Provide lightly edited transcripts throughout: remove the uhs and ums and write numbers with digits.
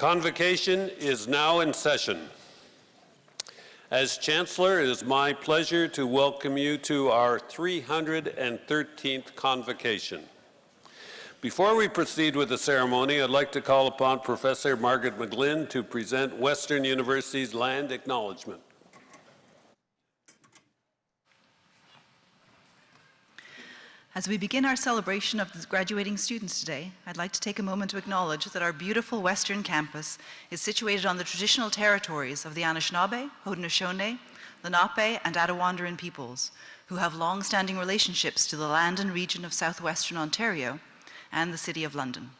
Convocation is now in session. As Chancellor, it is my pleasure to welcome you to our 313th Convocation. Before we proceed with the ceremony, I'd like to call upon Professor Margaret McGlynn to present Western University's land acknowledgement. As we begin our celebration of the graduating students today, I'd like to take a moment to acknowledge that our beautiful Western campus is situated on the traditional territories of the Anishinaabe, Haudenosaunee, Lenape, and Attawandaron peoples, who have long-standing relationships to the land and region of southwestern Ontario and the City of London.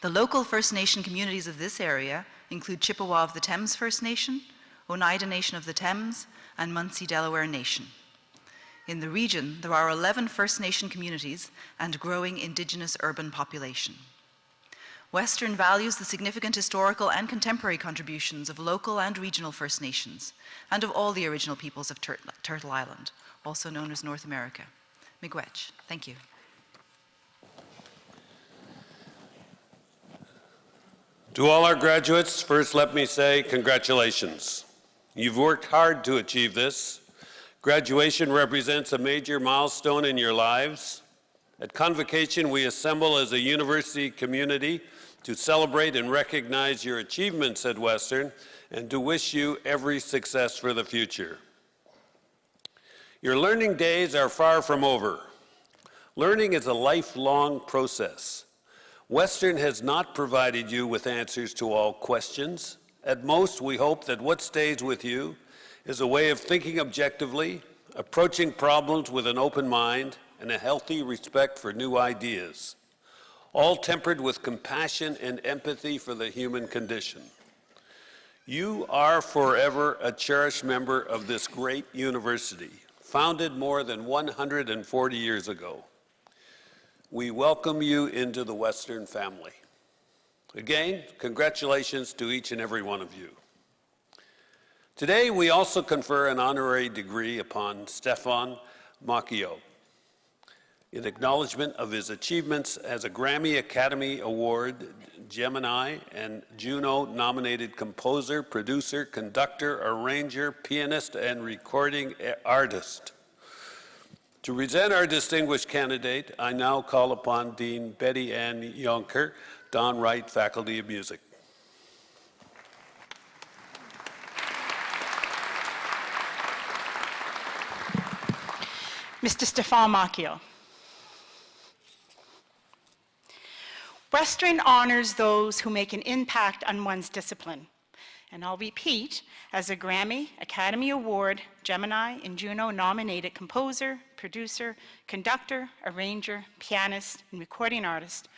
The local First Nation communities of this area include Chippewa of the Thames First Nation, Oneida Nation of the Thames, and Munsee Delaware Nation. In the region, there are 11 First Nation communities and growing Indigenous urban population. Western values the significant historical and contemporary contributions of local and regional First Nations and of all the original peoples of Turtle Island, also known as North America. Miigwech, thank you. To all our graduates, first let me say congratulations. You've worked hard to achieve this. Graduation represents a major milestone in your lives. At Convocation, we assemble as a university community to celebrate and recognize your achievements at Western and to wish you every success for the future. Your learning days are far from over. Learning is a lifelong process. Western has not provided you with answers to all questions. At most, we hope that what stays with you is a way of thinking objectively, approaching problems with an open mind, and a healthy respect for new ideas, all tempered with compassion and empathy for the human condition. You are forever a cherished member of this great university, founded more than 140 years ago. We welcome you into the Western family. Again, congratulations to each and every one of you. Today, we also confer an honorary degree upon Stefan Macchio in acknowledgement of his achievements as a Grammy Academy Award, Gemini, and Juno-nominated composer, producer, conductor, arranger, pianist, and recording artist. To present our distinguished candidate, I now call upon Dean Betty Ann Yonker, Don Wright Faculty of Music. Mr. Stefan Macchio. Western honors those who make an impact on one's discipline. And I'll repeat, as a Grammy, Academy Award, Gemini, and Juno nominated composer, producer, conductor, arranger, pianist, and recording artist,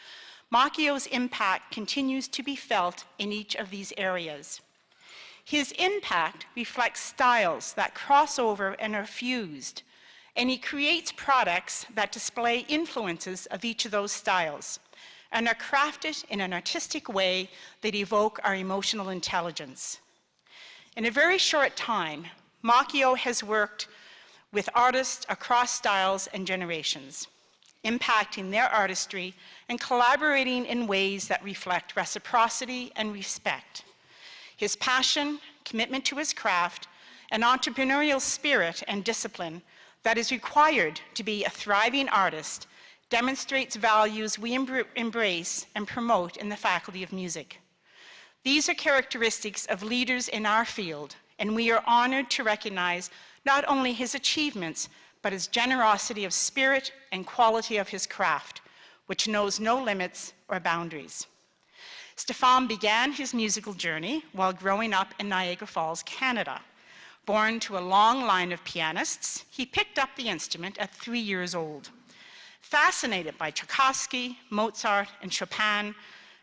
Macchio's impact continues to be felt in each of these areas. His impact reflects styles that cross over and are fused, and he creates products that display influences of each of those styles and are crafted in an artistic way that evoke our emotional intelligence. In a very short time, Macchio has worked with artists across styles and generations, impacting their artistry and collaborating in ways that reflect reciprocity and respect. His passion, commitment to his craft, and entrepreneurial spirit and discipline that is required to be a thriving artist demonstrates values we embrace and promote in the Faculty of Music. These are characteristics of leaders in our field, and we are honored to recognize not only his achievements, but his generosity of spirit and quality of his craft, which knows no limits or boundaries. Stefan began his musical journey while growing up in Niagara Falls, Canada. Born to a long line of pianists, he picked up the instrument at 3 years old. Fascinated by Tchaikovsky, Mozart, and Chopin,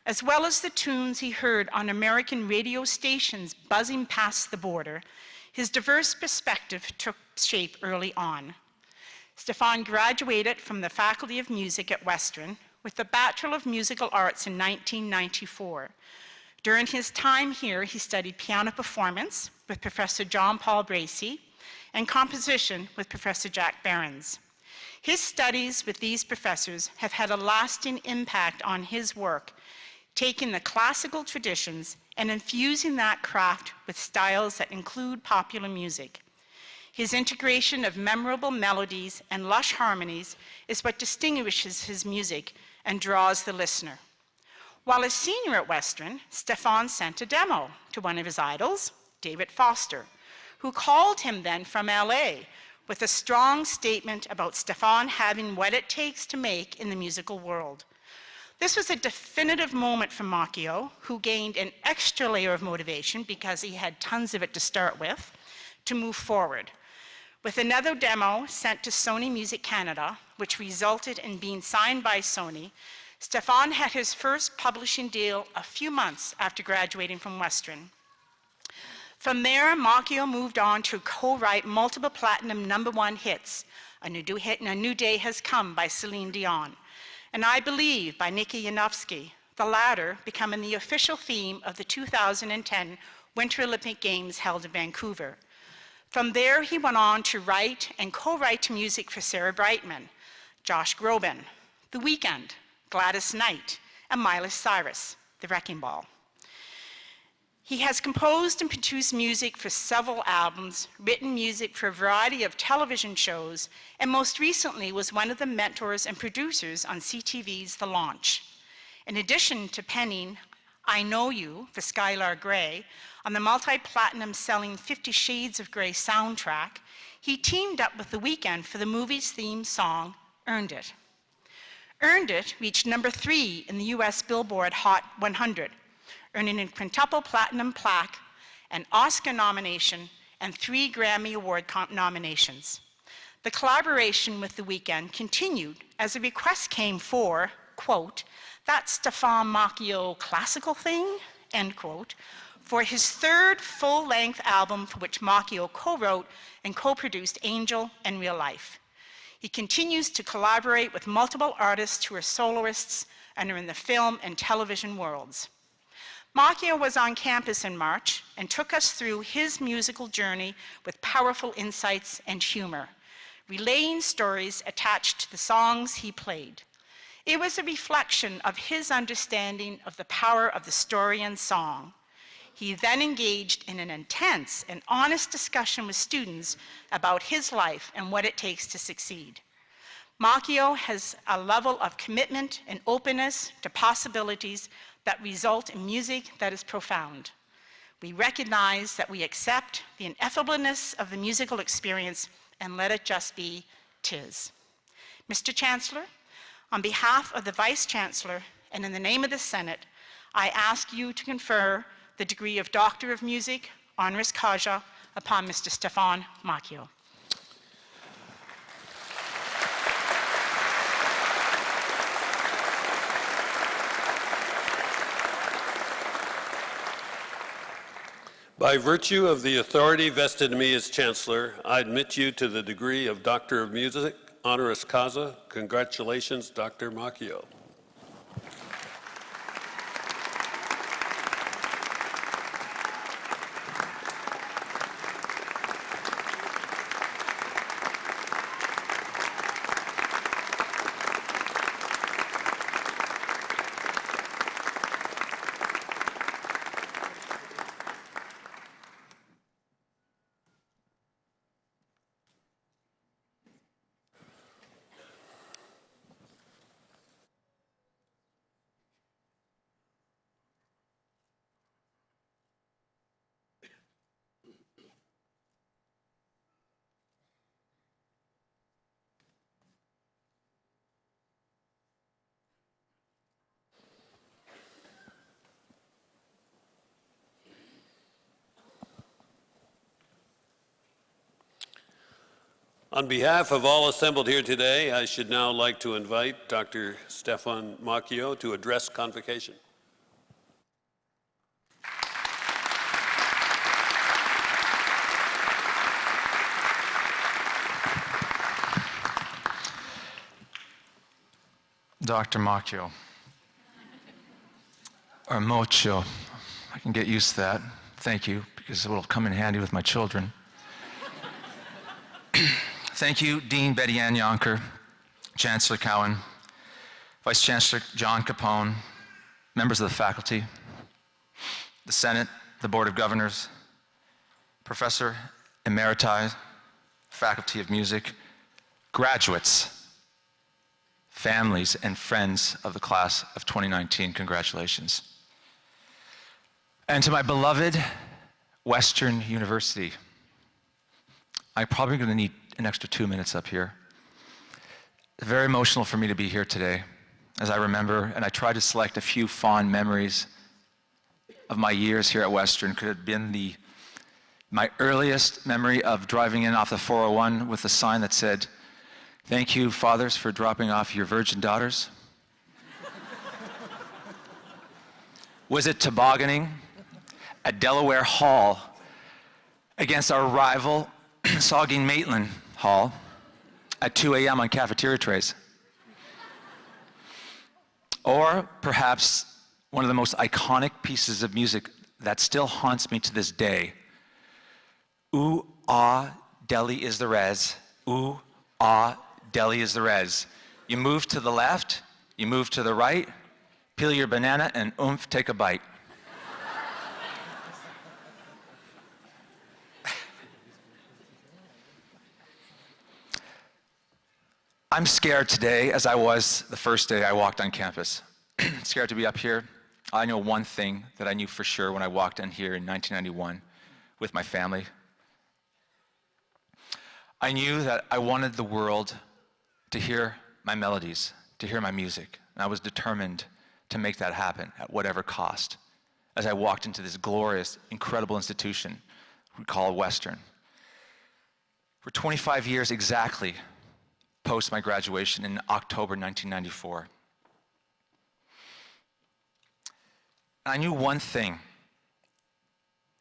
as well as the tunes he heard on American radio stations buzzing past the border, his diverse perspective took shape early on. Stefan graduated from the Faculty of Music at Western with the Bachelor of Musical Arts in 1994. During his time here, he studied piano performance with Professor John Paul Bracey and composition with Professor Jack Behrens. His studies with these professors have had a lasting impact on his work, taking the classical traditions and infusing that craft with styles that include popular music. His integration of memorable melodies and lush harmonies is what distinguishes his music and draws the listener. While a senior at Western, Stefan sent a demo to one of his idols, David Foster, who called him then from LA with a strong statement about Stefan having what it takes to make in the musical world. This was a definitive moment for Macchio, who gained an extra layer of motivation because he had tons of it to start with, to move forward. With another demo sent to Sony Music Canada, which resulted in being signed by Sony, Stefan had his first publishing deal a few months after graduating from Western. From there, Macchio moved on to co-write multiple platinum #1 hits, A New Day Has Come by Celine Dion, and I Believe by Nikki Yanofsky, the latter becoming the official theme of the 2010 Winter Olympic Games held in Vancouver. From there, he went on to write and co-write music for Sarah Brightman, Josh Groban, The Weeknd, Gladys Knight, and Miley Cyrus, The Wrecking Ball. He has composed and produced music for several albums, written music for a variety of television shows, and most recently was one of the mentors and producers on CTV's The Launch. In addition to penning I Know You for Skylar Grey on the multi-platinum selling 50 Shades of Grey soundtrack, he teamed up with The Weeknd for the movie's theme song, Earned It. Earned It reached #3 in the US Billboard Hot 100, earning a quintuple platinum plaque, an Oscar nomination, and 3 Grammy Award nominations. The collaboration with The Weeknd continued as a request came for, quote, that Stefan Macchio classical thing, end quote, for his third full-length album for which Macchio co-wrote and co-produced Angel and Real Life. He continues to collaborate with multiple artists who are soloists and are in the film and television worlds. Macchio was on campus in March and took us through his musical journey with powerful insights and humor, relaying stories attached to the songs he played. It was a reflection of his understanding of the power of the story and song. He then engaged in an intense and honest discussion with students about his life and what it takes to succeed. Macchio has a level of commitment and openness to possibilities that result in music that is profound. We recognize that we accept the ineffableness of the musical experience and let it just be 'tis. Mr. Chancellor, on behalf of the Vice Chancellor and in the name of the Senate, I ask you to confer the degree of Doctor of Music, honoris causa, upon Mr. Stefan Macchio. By virtue of the authority vested in me as Chancellor, I admit you to the degree of Doctor of Music, honoris causa. Congratulations, Dr. Macchio. On behalf of all assembled here today, I should now like to invite Dr. Stefan Macchio to address Convocation. Dr. Macchio, or Mocho, I can get used to that. Thank you, because it will come in handy with my children. Thank you, Dean Betty Ann Yonker, Chancellor Cowan, Vice Chancellor John Capone, members of the faculty, the Senate, the Board of Governors, Professor Emeriti, Faculty of Music, graduates, families, and friends of the class of 2019, congratulations. And to my beloved Western University, I'm probably going to need an extra 2 minutes up here. It's very emotional for me to be here today, as I remember, and I try to select a few fond memories of my years here at Western. Could have been my earliest memory of driving in off the 401 with a sign that said, "Thank you, fathers, for dropping off your virgin daughters." Was it tobogganing at Delaware Hall against our rival Saugeen Maitland Hall at 2 a.m. on cafeteria trays? Or perhaps one of the most iconic pieces of music that still haunts me to this day. Ooh, ah, Delhi is the res. Ooh, ah, Delhi is the res. You move to the left, you move to the right, peel your banana and oomph, take a bite. I'm scared today, as I was the first day I walked on campus. Scared to be up here. I know one thing that I knew for sure when I walked in here in 1991 with my family. I knew that I wanted the world to hear my melodies, to hear my music, and I was determined to make that happen at whatever cost as I walked into this glorious, incredible institution we call Western. For 25 years exactly, post my graduation in October 1994. And I knew one thing.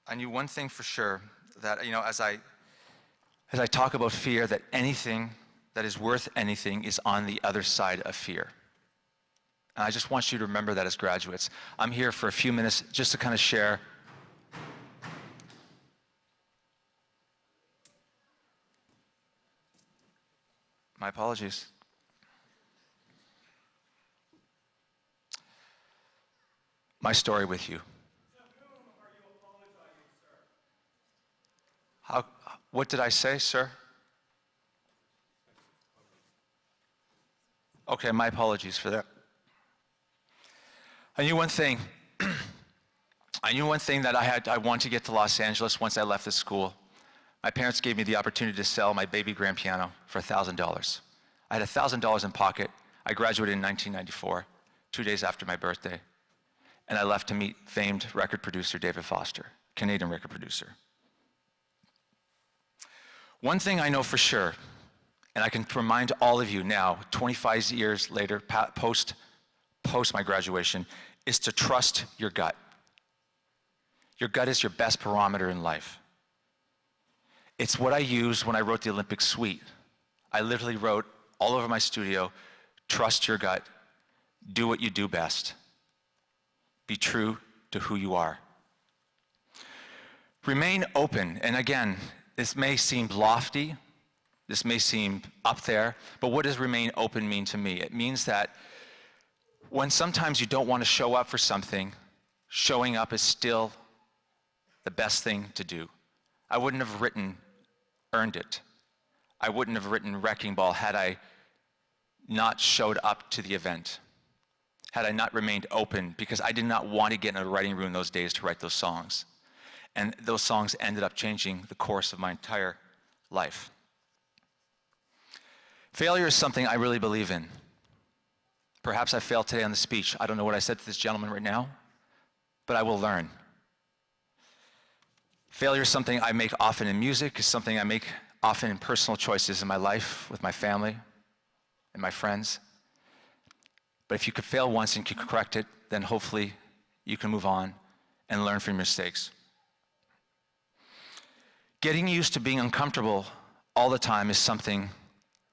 I knew one thing for sure, that, as I talk about fear, that anything that is worth anything is on the other side of fear. And I just want you to remember that as graduates. I'm here for a few minutes just to kind of share my apologies. My story with you. What did I say, sir? Okay, my apologies for that. I knew one thing. I knew one thing, that I wanted to get to Los Angeles once I left the school. My parents gave me the opportunity to sell my baby grand piano for $1,000. I had $1,000 in pocket. I graduated in 1994, 2 days after my birthday. And I left to meet famed record producer David Foster, Canadian record producer. One thing I know for sure, and I can remind all of you now, 25 years later, post my graduation, is to trust your gut. Your gut is your best barometer in life. It's what I used when I wrote the Olympic Suite. I literally wrote all over my studio, trust your gut, do what you do best. Be true to who you are. Remain open, and again, this may seem lofty, this may seem up there, but what does remain open mean to me? It means that when sometimes you don't want to show up for something, showing up is still the best thing to do. I wouldn't have written Earned It. I wouldn't have written Wrecking Ball had I not showed up to the event, had I not remained open, because I did not want to get in a writing room those days to write those songs. And those songs ended up changing the course of my entire life. Failure is something I really believe in. Perhaps I failed today on the speech. I don't know what I said to this gentleman right now, but I will learn. Failure is something I make often in music, is something I make often in personal choices in my life, with my family and my friends. But if you could fail once and you could correct it, then hopefully you can move on and learn from your mistakes. Getting used to being uncomfortable all the time is something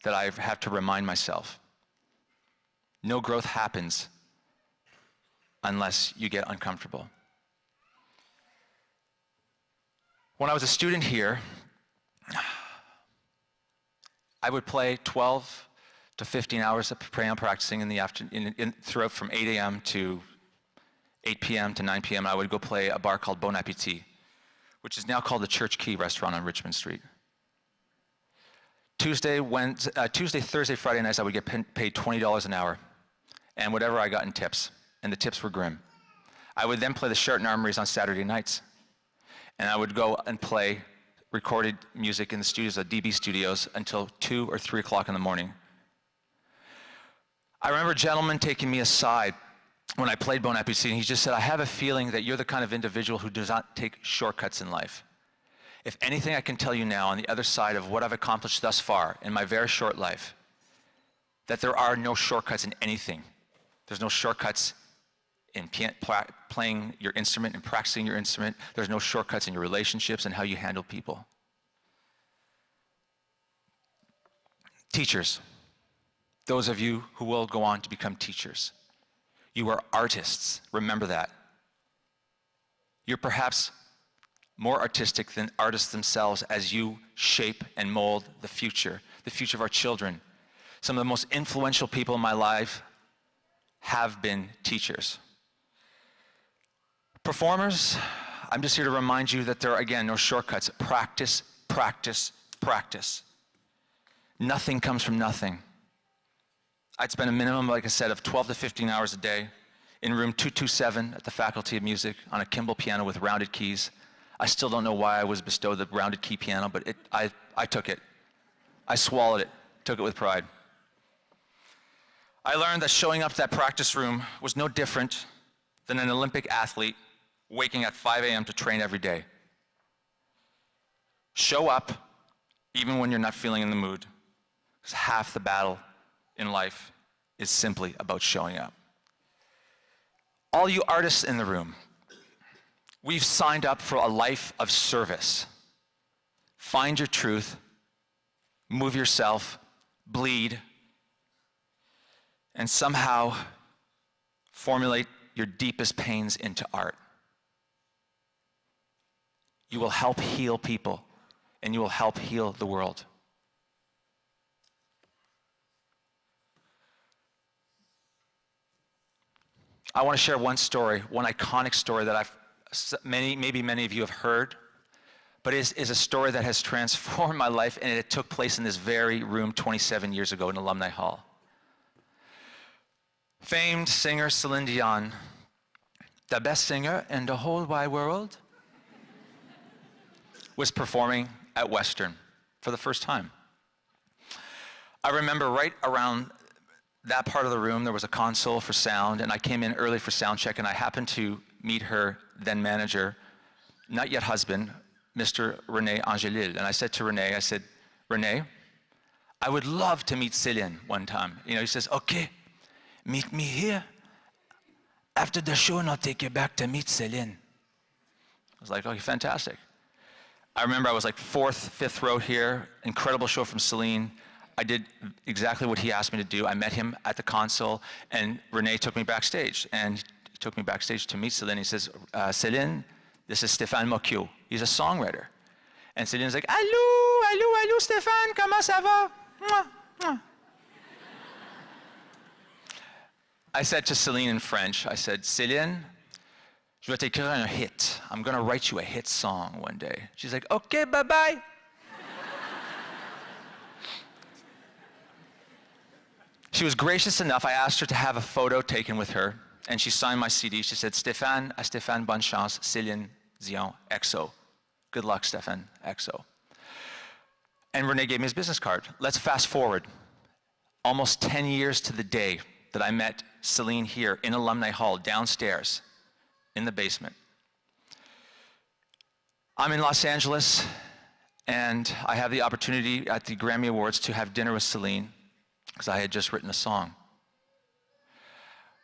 that I have to remind myself. No growth happens unless you get uncomfortable. When I was a student here, I would play 12 to 15 hours of piano practicing in the afternoon, throughout from 8 a.m. to 8 p.m. to 9 p.m., I would go play a bar called Bon Appetit, which is now called the Church Key restaurant on Richmond Street. Tuesday, Thursday, Friday nights, I would get paid $20 an hour, and whatever I got in tips, and the tips were grim. I would then play the Sheraton Armories on Saturday nights, and I would go and play recorded music in the studios at DB Studios until 2 or 3 o'clock in the morning. I remember a gentleman taking me aside when I played Bon Appetit, and he just said, I have a feeling that you're the kind of individual who does not take shortcuts in life. If anything I can tell you now on the other side of what I've accomplished thus far in my very short life, that there are no shortcuts in anything. There's no shortcuts in playing your instrument and practicing your instrument. There's no shortcuts in your relationships and how you handle people. Teachers, those of you who will go on to become teachers, you are artists, remember that. You're perhaps more artistic than artists themselves as you shape and mold the future of our children. Some of the most influential people in my life have been teachers. Performers, I'm just here to remind you that there are, again, no shortcuts. Practice, practice, practice. Nothing comes from nothing. I'd spend a minimum, like I said, of 12 to 15 hours a day in room 227 at the Faculty of Music on a Kimball piano with rounded keys. I still don't know why I was bestowed the rounded key piano, but I took it. I swallowed it, took it with pride. I learned that showing up to that practice room was no different than an Olympic athlete waking at 5 a.m. to train every day. Show up even when you're not feeling in the mood, because half the battle in life is simply about showing up. All you artists in the room, we've signed up for a life of service. Find your truth, move yourself, bleed, and somehow formulate your deepest pains into art. You will help heal people, and you will help heal the world. I want to share one story, one iconic story that maybe many of you have heard, but is a story that has transformed my life, and it took place in this very room 27 years ago in Alumni Hall. Famed singer Celine Dion, the best singer in the whole wide world, was performing at Western for the first time. I remember right around that part of the room, there was a console for sound, and I came in early for sound check, and I happened to meet her then manager, not yet husband, Mr. René Angelil. And I said to René, René, I would love to meet Celine one time. You know, he says, okay, meet me here. After the show, and I'll take you back to meet Celine. I was like, okay, fantastic. I remember I was like 4th, 5th row here, incredible show from Celine. I did exactly what he asked me to do. I met him at the console, and René took me backstage. And he took me backstage to meet Celine. He says, Celine, this is Stéphane Mocchio. He's a songwriter. And Celine's like, allô, Stéphane, comment ça va? Mwah, mwah. I said to Celine in French, I said, Céline, je vais t'écrire un hit. I'm going to write you a hit song one day. She's like, okay, bye-bye. She was gracious enough, I asked her to have a photo taken with her, and she signed my CD. She said, Stéphane, à Stéphane, bonne chance, Céline Dion, XO. Good luck, Stéphane, XO. And René gave me his business card. Let's fast forward. Almost 10 years to the day that I met Celine here in Alumni Hall, downstairs, in the basement. I'm in Los Angeles, and I have the opportunity at the Grammy Awards to have dinner with Celine, because I had just written a song.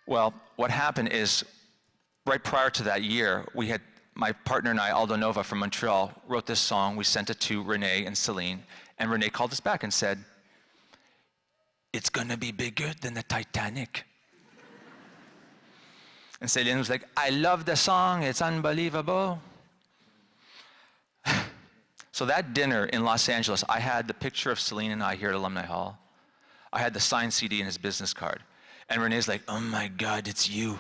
Well, what happened is, right prior to that year, my partner and I, Aldo Nova from Montreal, wrote this song. We sent it to René and Celine, and René called us back and said, it's gonna be bigger than the Titanic. And Celine was like, I love the song, it's unbelievable. So that dinner in Los Angeles, I had the picture of Celine and I here at Alumni Hall. I had the signed CD and his business card. And René's like, oh my God, it's you.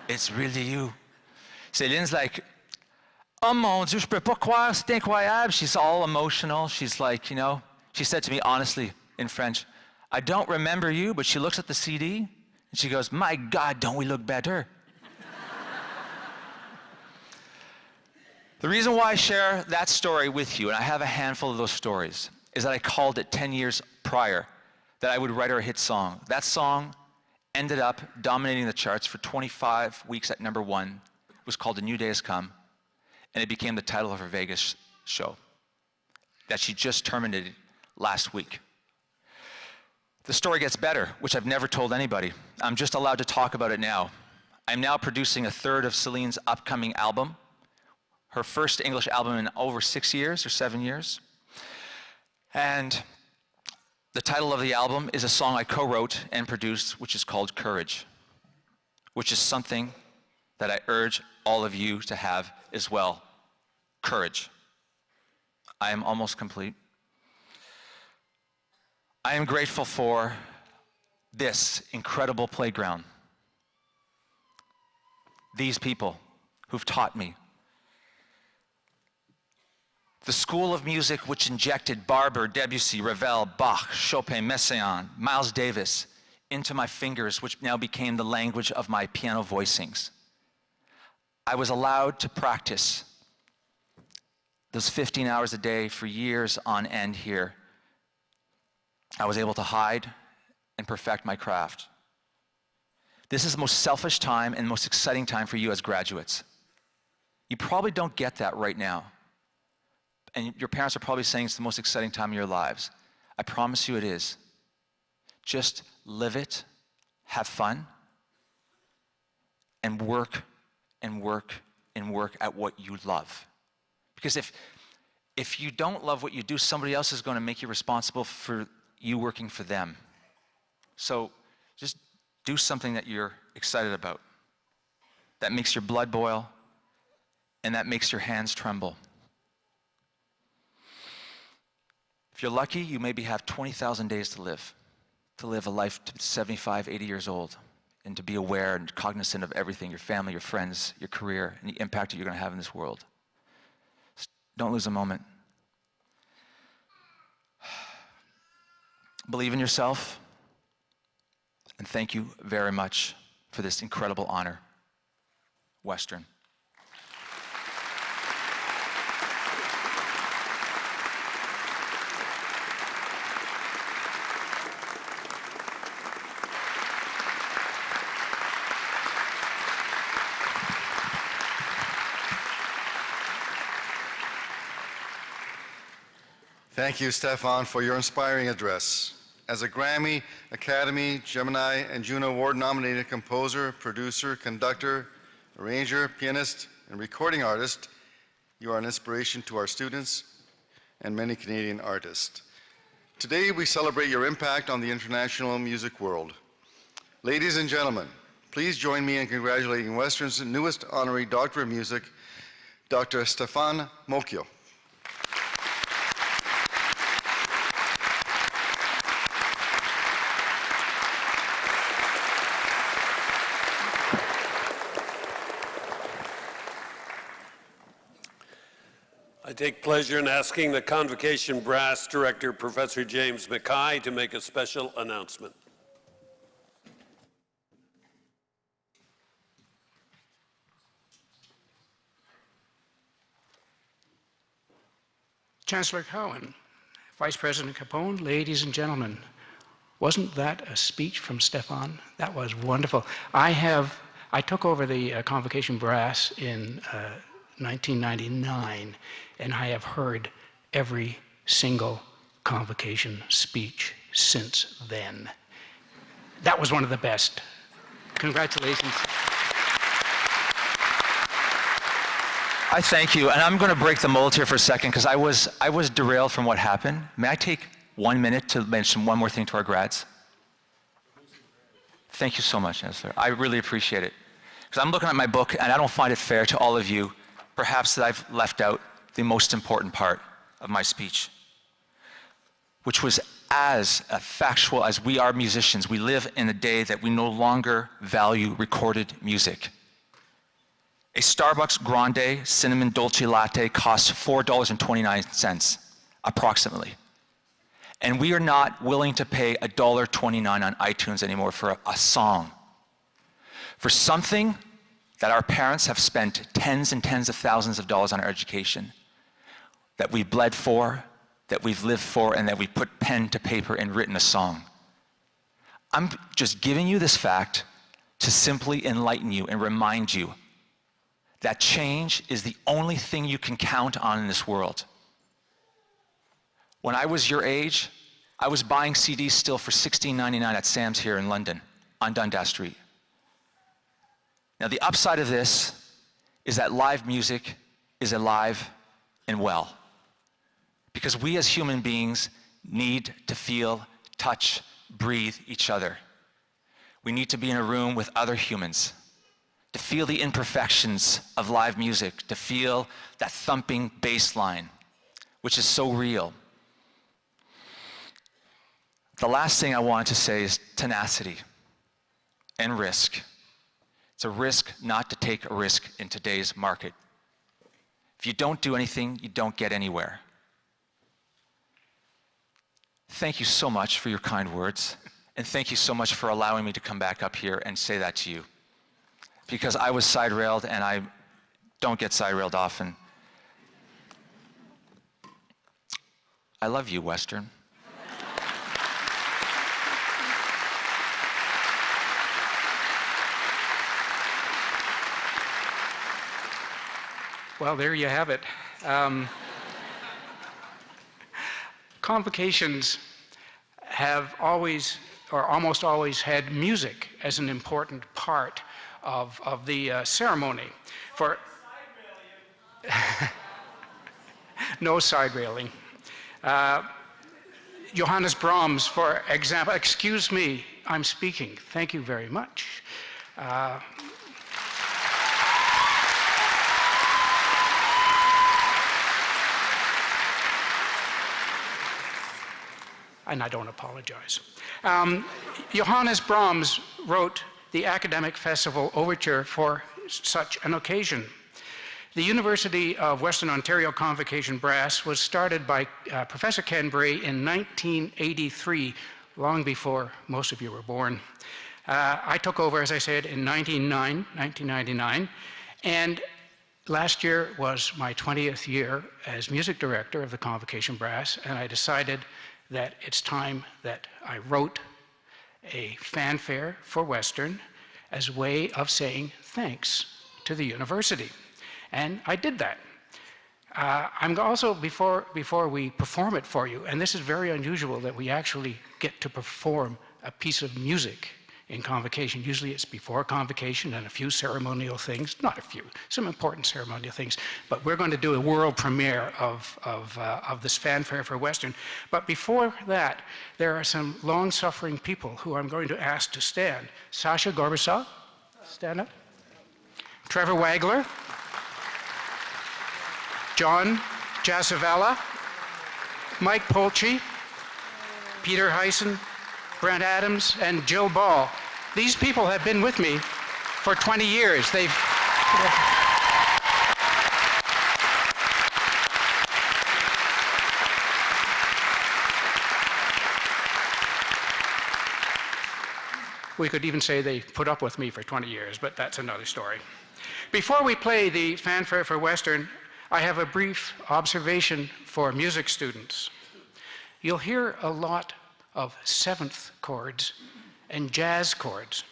It's really you. Céline's like, oh mon Dieu, je peux pas croire, c'est incroyable. She's all emotional. She's like, you know, she said to me honestly in French, I don't remember you, but she looks at the CD and she goes, my God, don't we look better? The reason why I share that story with you, and I have a handful of those stories, is that I called it 10 years prior that I would write her a hit song. That song ended up dominating the charts for 25 weeks at #1. It was called A New Day Has Come, and it became the title of her Vegas show that she just terminated last week. The story gets better, which I've never told anybody. I'm just allowed to talk about it now. I'm now producing a third of Céline's upcoming album, her first English album in over 6 years or 7 years. And the title of the album is a song I co-wrote and produced, which is called Courage, which is something that I urge all of you to have as well. Courage. I am almost complete. I am grateful for this incredible playground. These people who've taught me. The School of Music which injected Barber, Debussy, Ravel, Bach, Chopin, Messiaen, Miles Davis into my fingers, which now became the language of my piano voicings. I was allowed to practice those 15 hours a day for years on end here. I was able to hide and perfect my craft. This is the most selfish time and most exciting time for you as graduates. You probably don't get that right now. And your parents are probably saying it's the most exciting time of your lives. I promise you it is. Just live it, have fun, and work and work and work at what you love. Because if you don't love what you do, somebody else is going to make you responsible for you working for them. So just do something that you're excited about, that makes your blood boil, and that makes your hands tremble. If you're lucky, you maybe have 20,000 days to live a life to 75, 80 years old, and to be aware and cognizant of everything, your family, your friends, your career, and the impact that you're going to have in this world. Don't lose a moment. Believe in yourself, and thank you very much for this incredible honor. Western. Thank you, Stefan, for your inspiring address. As a Grammy, Academy, Gemini, and Juno Award-nominated composer, producer, conductor, arranger, pianist, and recording artist, you are an inspiration to our students and many Canadian artists. Today, we celebrate your impact on the international music world. Ladies and gentlemen, please join me in congratulating Western's newest honorary Doctor of Music, Dr. Stefan Mocchio. I take pleasure in asking the Convocation Brass Director, Professor James Mackay, to make a special announcement. Chancellor Cowan, Vice President Capone, ladies and gentlemen, wasn't that a speech from Stefan? That was wonderful. I took over the Convocation Brass in 1999, and I have heard every single Convocation speech since then. That was one of the best. Congratulations. I thank you, and I'm going to break the mold here for a second because I was derailed from what happened. May I take 1 minute to mention one more thing to our grads? Thank you so much, Chancellor. I really appreciate it. Because I'm looking at my book, and I don't find it fair to all of you, perhaps, that I've left out the most important part of my speech, which was as factual as we are musicians. We live in a day that we no longer value recorded music. A Starbucks Grande Cinnamon Dolce Latte costs $4.29, approximately. And we are not willing to pay $1.29 on iTunes anymore for a song. For something that our parents have spent tens and tens of thousands of dollars on our education, that we bled for, that we've lived for, and that we put pen to paper and written a song. I'm just giving you this fact to simply enlighten you and remind you that change is the only thing you can count on in this world. When I was your age, I was buying CDs still for $16.99 at Sam's here in London, on Dundas Street. Now, the upside of this is that live music is alive and well. Because we as human beings need to feel, touch, breathe each other. We need to be in a room with other humans, to feel the imperfections of live music, to feel that thumping bass line, which is so real. The last thing I wanted to say is tenacity and risk. It's a risk not to take a risk in today's market. If you don't do anything, you don't get anywhere. Thank you so much for your kind words, and thank you so much for allowing me to come back up here and say that to you. Because I was side-railed, and I don't get side-railed often. I love you, Western. Well, there you have it. Convocations have always, or almost always, had music as an important part of the ceremony. For no side railing. Johannes Brahms, for example, excuse me, I'm speaking. Thank you very much. And I don't apologize. Johannes Brahms wrote the Academic Festival Overture for such an occasion. The University of Western Ontario Convocation Brass was started by Professor Ken Bray in 1983, long before most of you were born. I took over, as I said, in 1999, and last year was my 20th year as music director of the Convocation Brass, and I decided that it's time that I wrote a fanfare for Western as a way of saying thanks to the university. And I did that. I'm also, before we perform it for you, and this is very unusual that we actually get to perform a piece of music in Convocation. Usually it's before Convocation and a few ceremonial things, not a few, some important ceremonial things, but we're going to do a world premiere of this fanfare for Western. But before that, there are some long-suffering people who I'm going to ask to stand. Sasha Gorbachev, stand up. Trevor Wagler. John Jasavella. Mike Polchi. Peter Heisen. Brent Adams, and Jill Ball. These people have been with me for 20 years. We could even say they put up with me for 20 years, but that's another story. Before we play the fanfare for Western, I have a brief observation for music students. You'll hear a lot of seventh chords and jazz chords.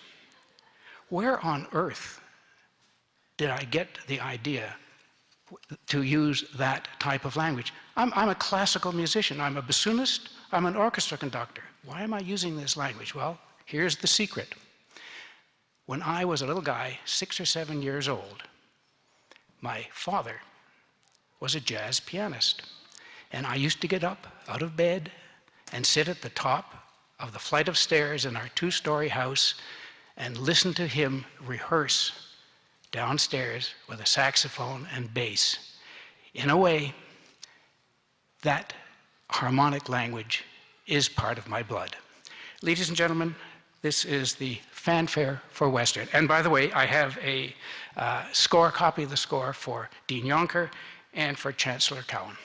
Where on earth did I get the idea to use that type of language? I'm a classical musician. I'm a bassoonist. I'm an orchestra conductor. Why am I using this language? Well, here's the secret. When I was a little guy, 6 or 7 years old, my father was a jazz pianist. And I used to get up out of bed and sit at the top of the flight of stairs in our 2-story house and listen to him rehearse downstairs with a saxophone and bass. In a way, that harmonic language is part of my blood. Ladies and gentlemen, this is the fanfare for Western. And by the way, I have a copy of the score for Dean Yonker and for Chancellor Cowan.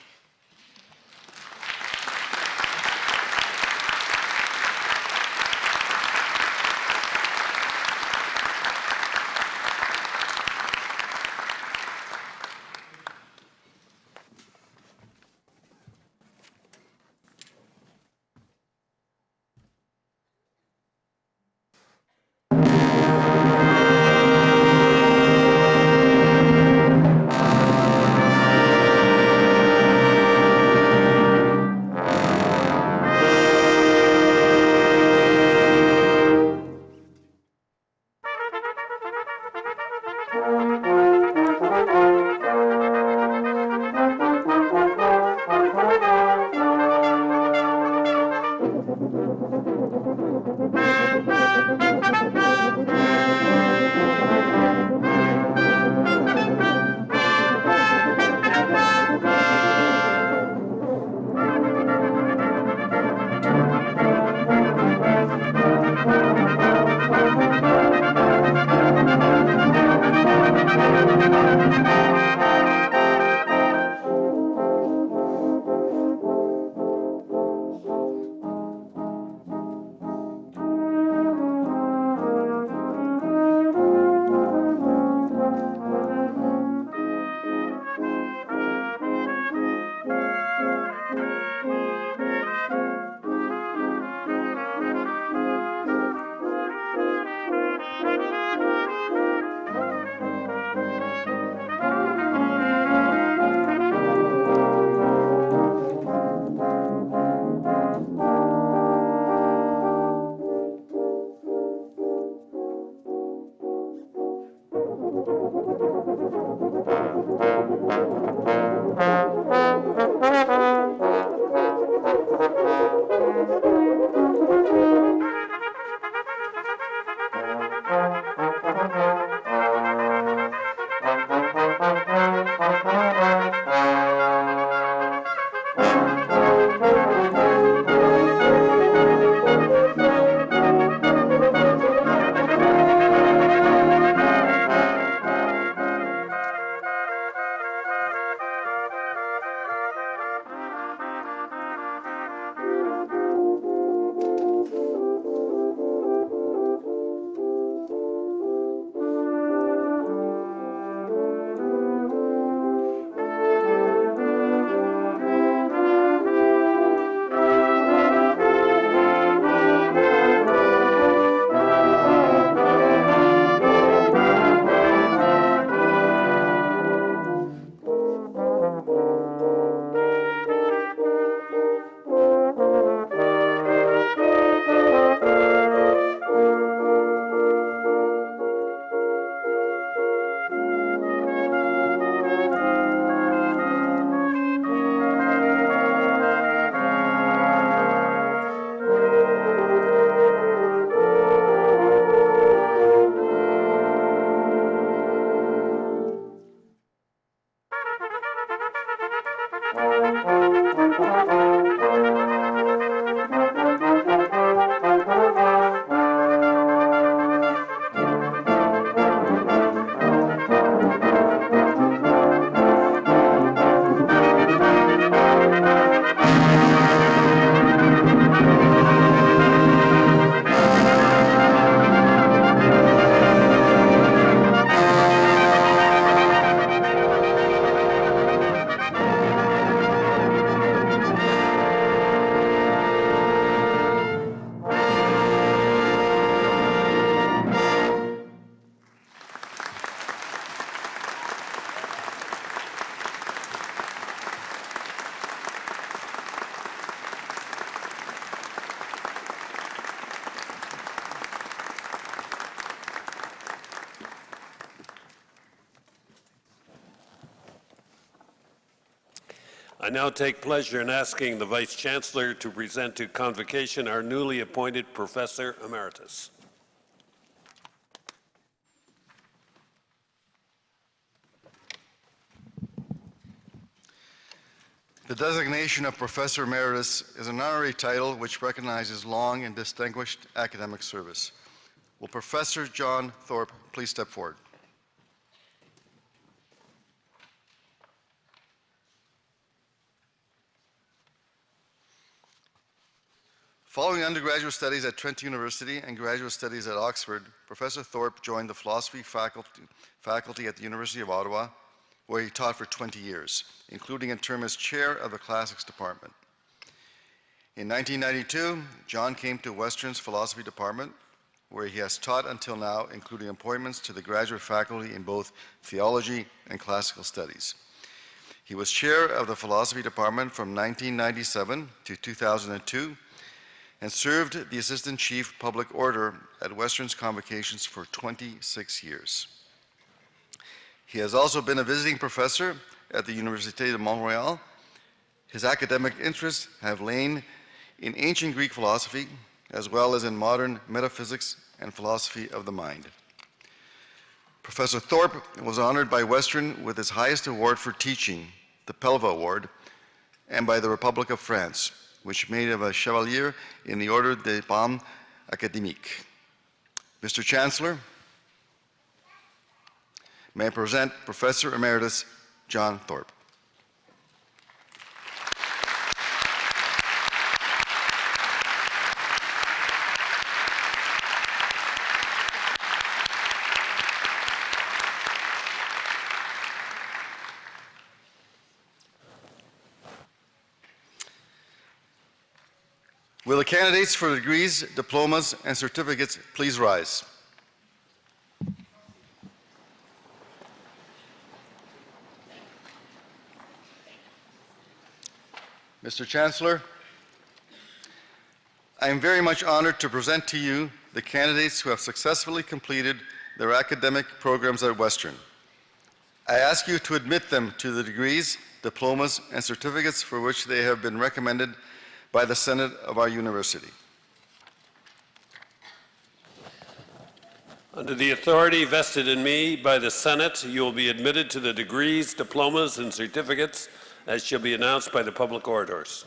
I now take pleasure in asking the Vice Chancellor to present to Convocation our newly appointed Professor Emeritus. The designation of Professor Emeritus is an honorary title which recognizes long and distinguished academic service. Will Professor John Thorpe please step forward? Following undergraduate studies at Trent University and graduate studies at Oxford, Professor Thorpe joined the philosophy faculty at the University of Ottawa, where he taught for 20 years, including a term as chair of the classics department. In 1992, John came to Western's philosophy department, where he has taught until now, including appointments to the graduate faculty in both theology and classical studies. He was chair of the philosophy department from 1997 to 2002, and served the Assistant Chief Public Order at Western's Convocations for 26 years. He has also been a visiting professor at the Université de Montréal. His academic interests have lain in ancient Greek philosophy, as well as in modern metaphysics and philosophy of the mind. Professor Thorpe was honored by Western with his highest award for teaching, the Pelva Award, and by the Republic of France, which made him a Chevalier in the Order des Palmes Académiques. Mr. Chancellor, may I present Professor Emeritus John Thorpe. Will the candidates for degrees, diplomas, and certificates please rise? Mr. Chancellor, I am very much honored to present to you the candidates who have successfully completed their academic programs at Western. I ask you to admit them to the degrees, diplomas, and certificates for which they have been recommended by the Senate of our university. Under the authority vested in me by the Senate, you will be admitted to the degrees, diplomas, and certificates as shall be announced by the public orators.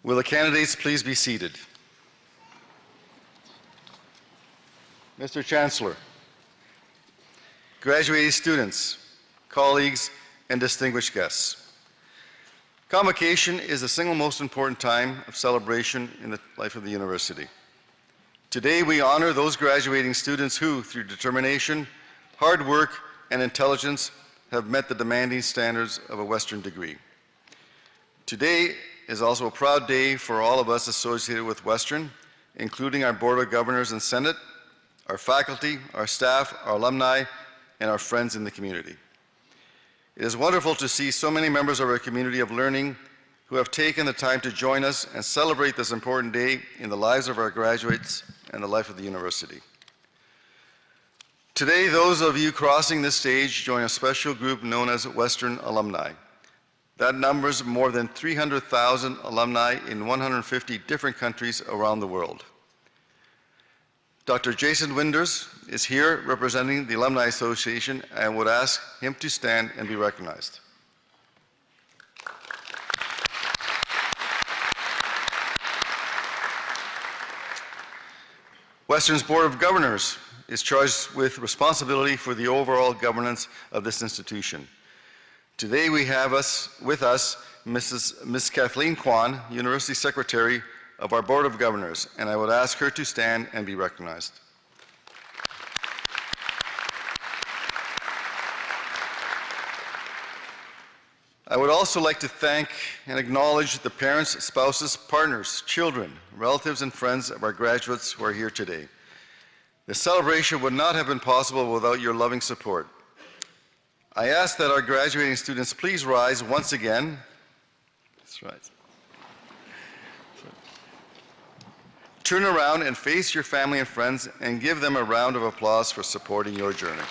Will the candidates please be seated? Mr. Chancellor, graduating students, colleagues, and distinguished guests. Convocation is the single most important time of celebration in the life of the university. Today we honor those graduating students who, through determination, hard work, and intelligence, have met the demanding standards of a Western degree. Today is also a proud day for all of us associated with Western, including our Board of Governors and Senate, our faculty, our staff, our alumni, and our friends in the community. It is wonderful to see so many members of our community of learning who have taken the time to join us and celebrate this important day in the lives of our graduates and the life of the university. Today, those of you crossing this stage join a special group known as Western Alumni. That numbers more than 300,000 alumni in 150 different countries around the world. Dr. Jason Winders is here representing the Alumni Association, and would ask him to stand and be recognized. Western's Board of Governors is charged with responsibility for the overall governance of this institution. Today we have with us Ms. Kathleen Kwan, University Secretary of our Board of Governors, and I would ask her to stand and be recognized. I would also like to thank and acknowledge the parents, spouses, partners, children, relatives, and friends of our graduates who are here today. This celebration would not have been possible without your loving support. I ask that our graduating students please rise once again. That's right. Turn around and face your family and friends and give them a round of applause for supporting your journey.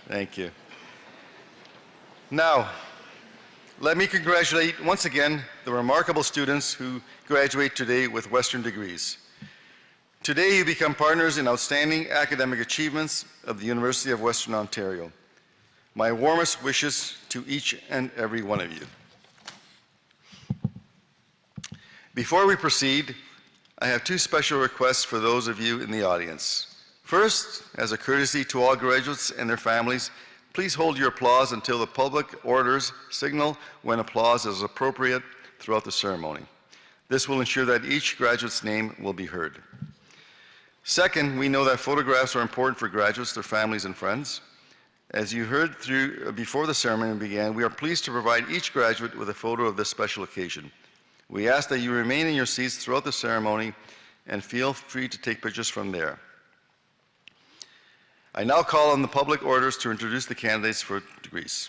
Thank you. Now, let me congratulate once again the remarkable students who graduate today with Western degrees. Today, you become partners in outstanding academic achievements of the University of Western Ontario. My warmest wishes to each and every one of you. Before we proceed, I have two special requests for those of you in the audience. First, as a courtesy to all graduates and their families, please hold your applause until the public orders signal when applause is appropriate throughout the ceremony. This will ensure that each graduate's name will be heard. Second, we know that photographs are important for graduates, their families, and friends. As you heard before the ceremony began, we are pleased to provide each graduate with a photo of this special occasion. We ask that you remain in your seats throughout the ceremony and feel free to take pictures from there. I now call on the public orders to introduce the candidates for degrees.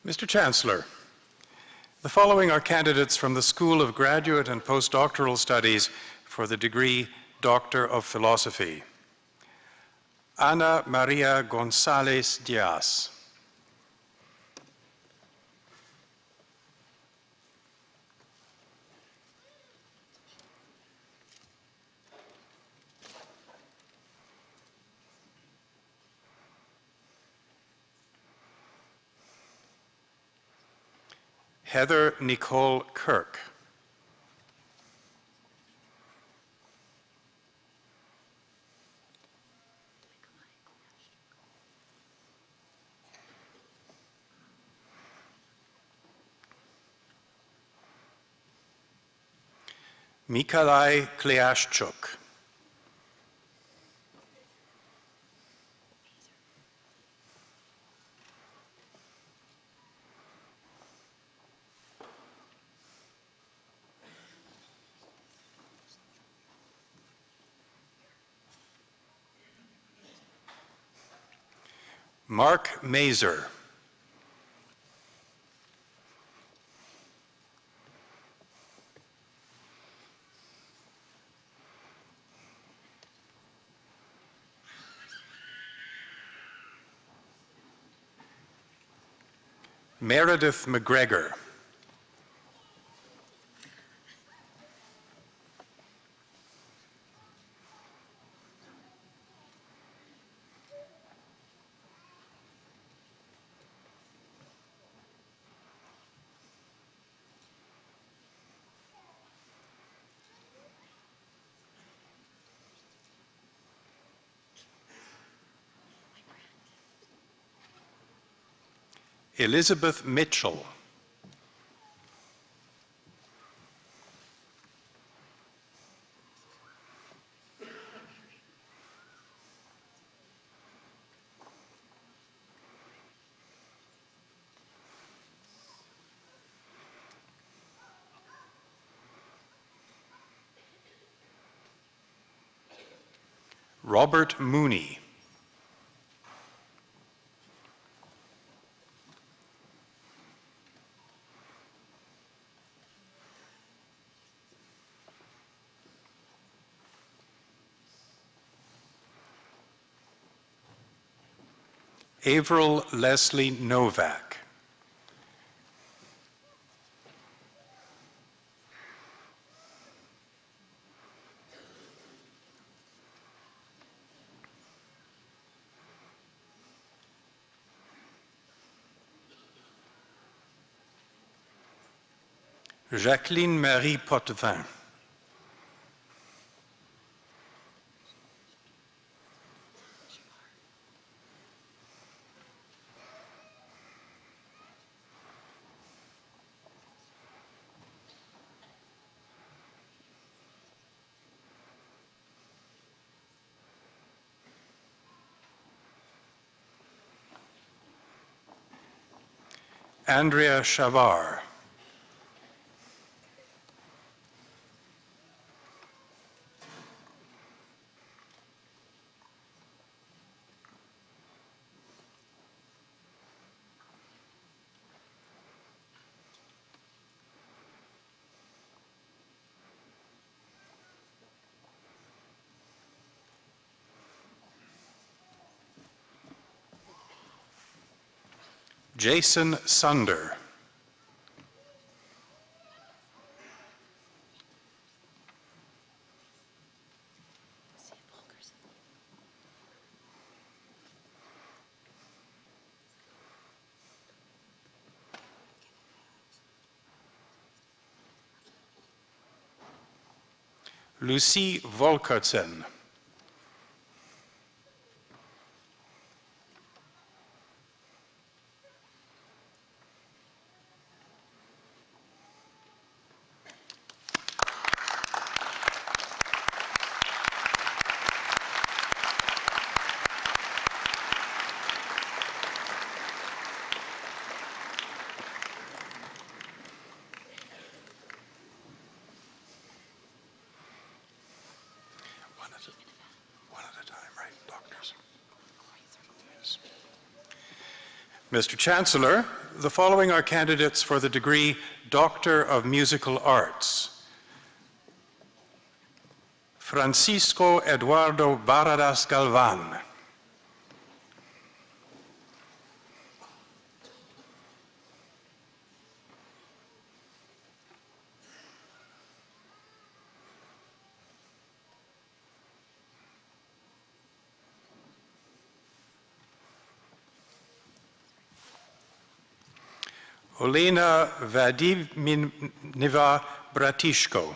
Mr. Chancellor, the following are candidates from the School of Graduate and Postdoctoral Studies for the degree Doctor of Philosophy. Ana Maria González Diaz. Heather Nicole Kirk. Mikolaj Kleaschuk. Mark Mazer. Meredith McGregor. Elizabeth Mitchell. Robert Mooney. Avril Leslie Novak. Jacqueline Marie Potvin. Andrea Chavar. Jason Sunder. Lucy Volkertsen. One at a time, right, doctors? Yes. Mr. Chancellor, the following are candidates for the degree Doctor of Musical Arts. Francisco Eduardo Baradas Galvan. Olena Vladiminiva Bratishko.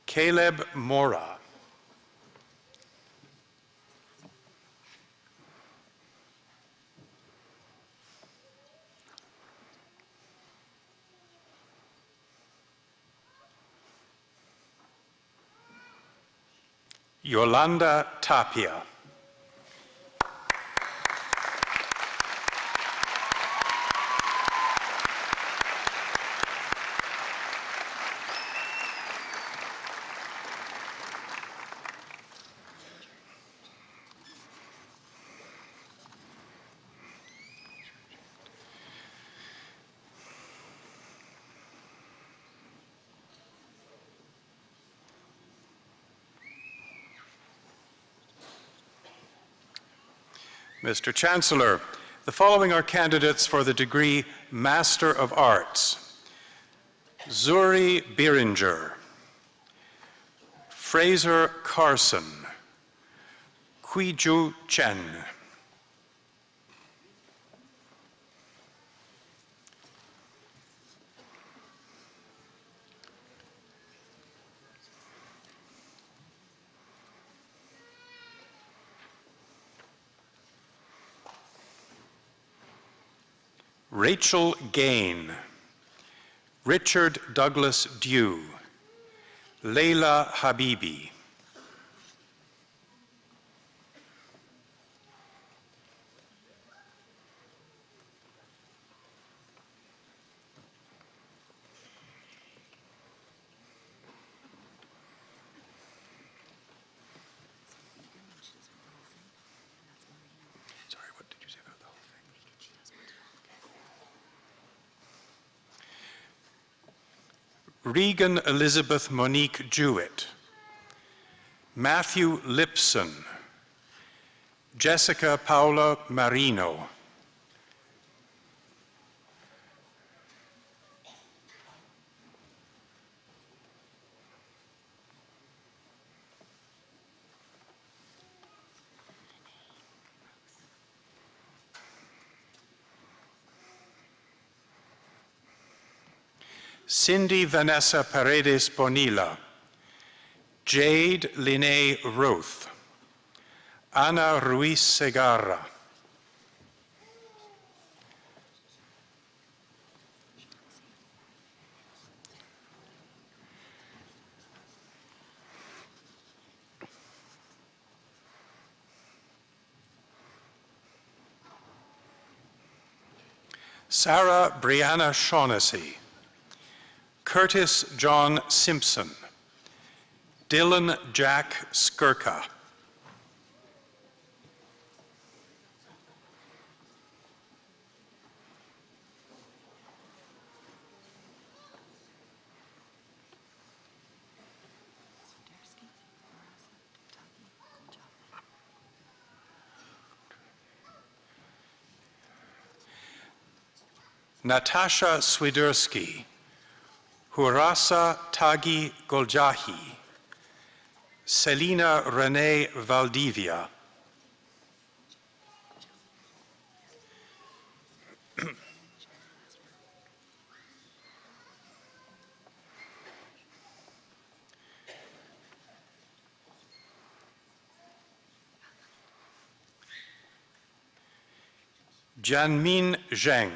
Caleb Mora. Yolanda Tapia. Mr. Chancellor, the following are candidates for the degree Master of Arts. Zuri Biringer, Fraser Carson, Kuiju Chen, Rachel Gain, Richard Douglas Dew, Leila Habibi. Regan Elizabeth Monique Jewett, Matthew Lipson, Jessica Paula Marino, Cindy Vanessa Paredes Bonilla, Jade Linnea Roth, Ana Ruiz Segarra, Sarah Brianna Shaughnessy, Curtis John Simpson, Dylan Jack Skirka, Natasha Swiderski, Hurasa Tagi Goljahi, Selina Renee Valdivia, Janmin Zheng,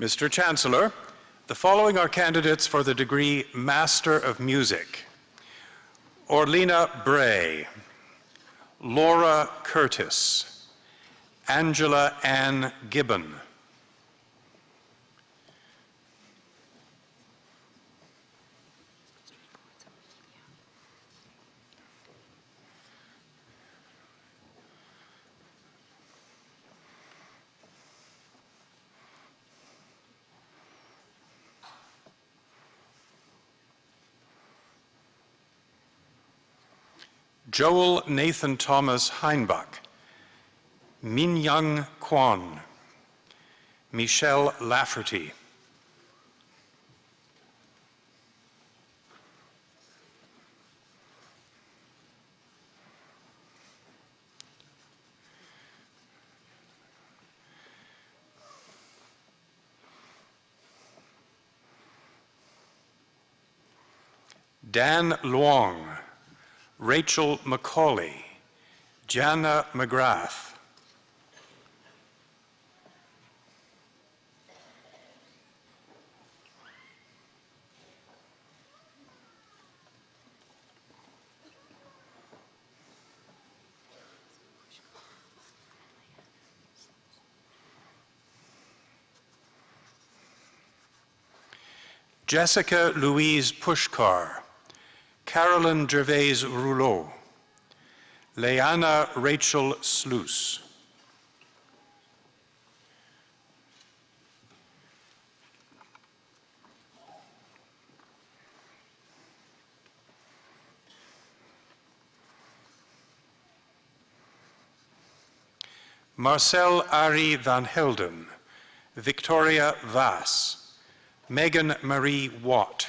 Mr. Chancellor, the following are candidates for the degree Master of Music: Orlena Bray, Laura Curtis, Angela Ann Gibbon, Joel Nathan Thomas Heinbach, Min Young Kwon, Michelle Lafferty, Dan Luong, Rachel McCauley, Jana McGrath, Jessica Louise Pushkar, Carolyn Gervais Rouleau, Leanna Rachel Sluice, Marcel Ari van Helden, Victoria Vass, Megan Marie Watt,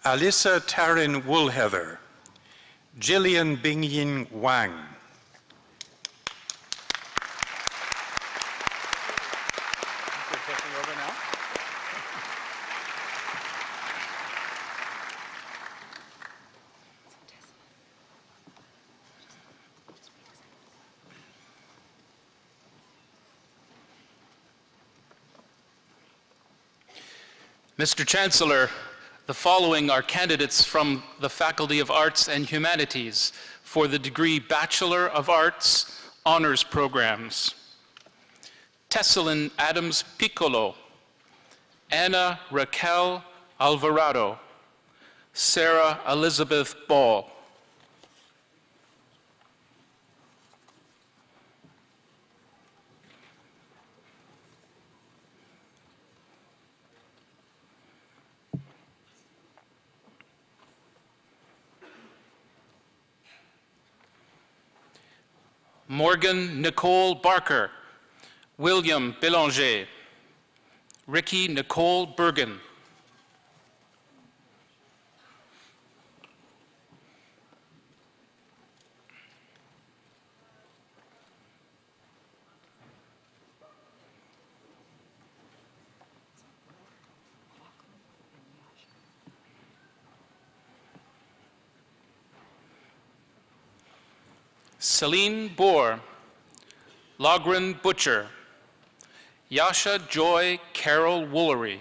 Alyssa Taryn Woolheather, Jillian Bingyin Wang, Mr. Chancellor, the following are candidates from the Faculty of Arts and Humanities for the degree Bachelor of Arts honors programs. Tessalyn Adams Piccolo, Anna Raquel Alvarado, Sarah Elizabeth Ball. Morgan Nicole Barker, William Belanger, Ricky Nicole Bergen. Celine Boer, Logren Butcher, Yasha Joy Carol Woolery.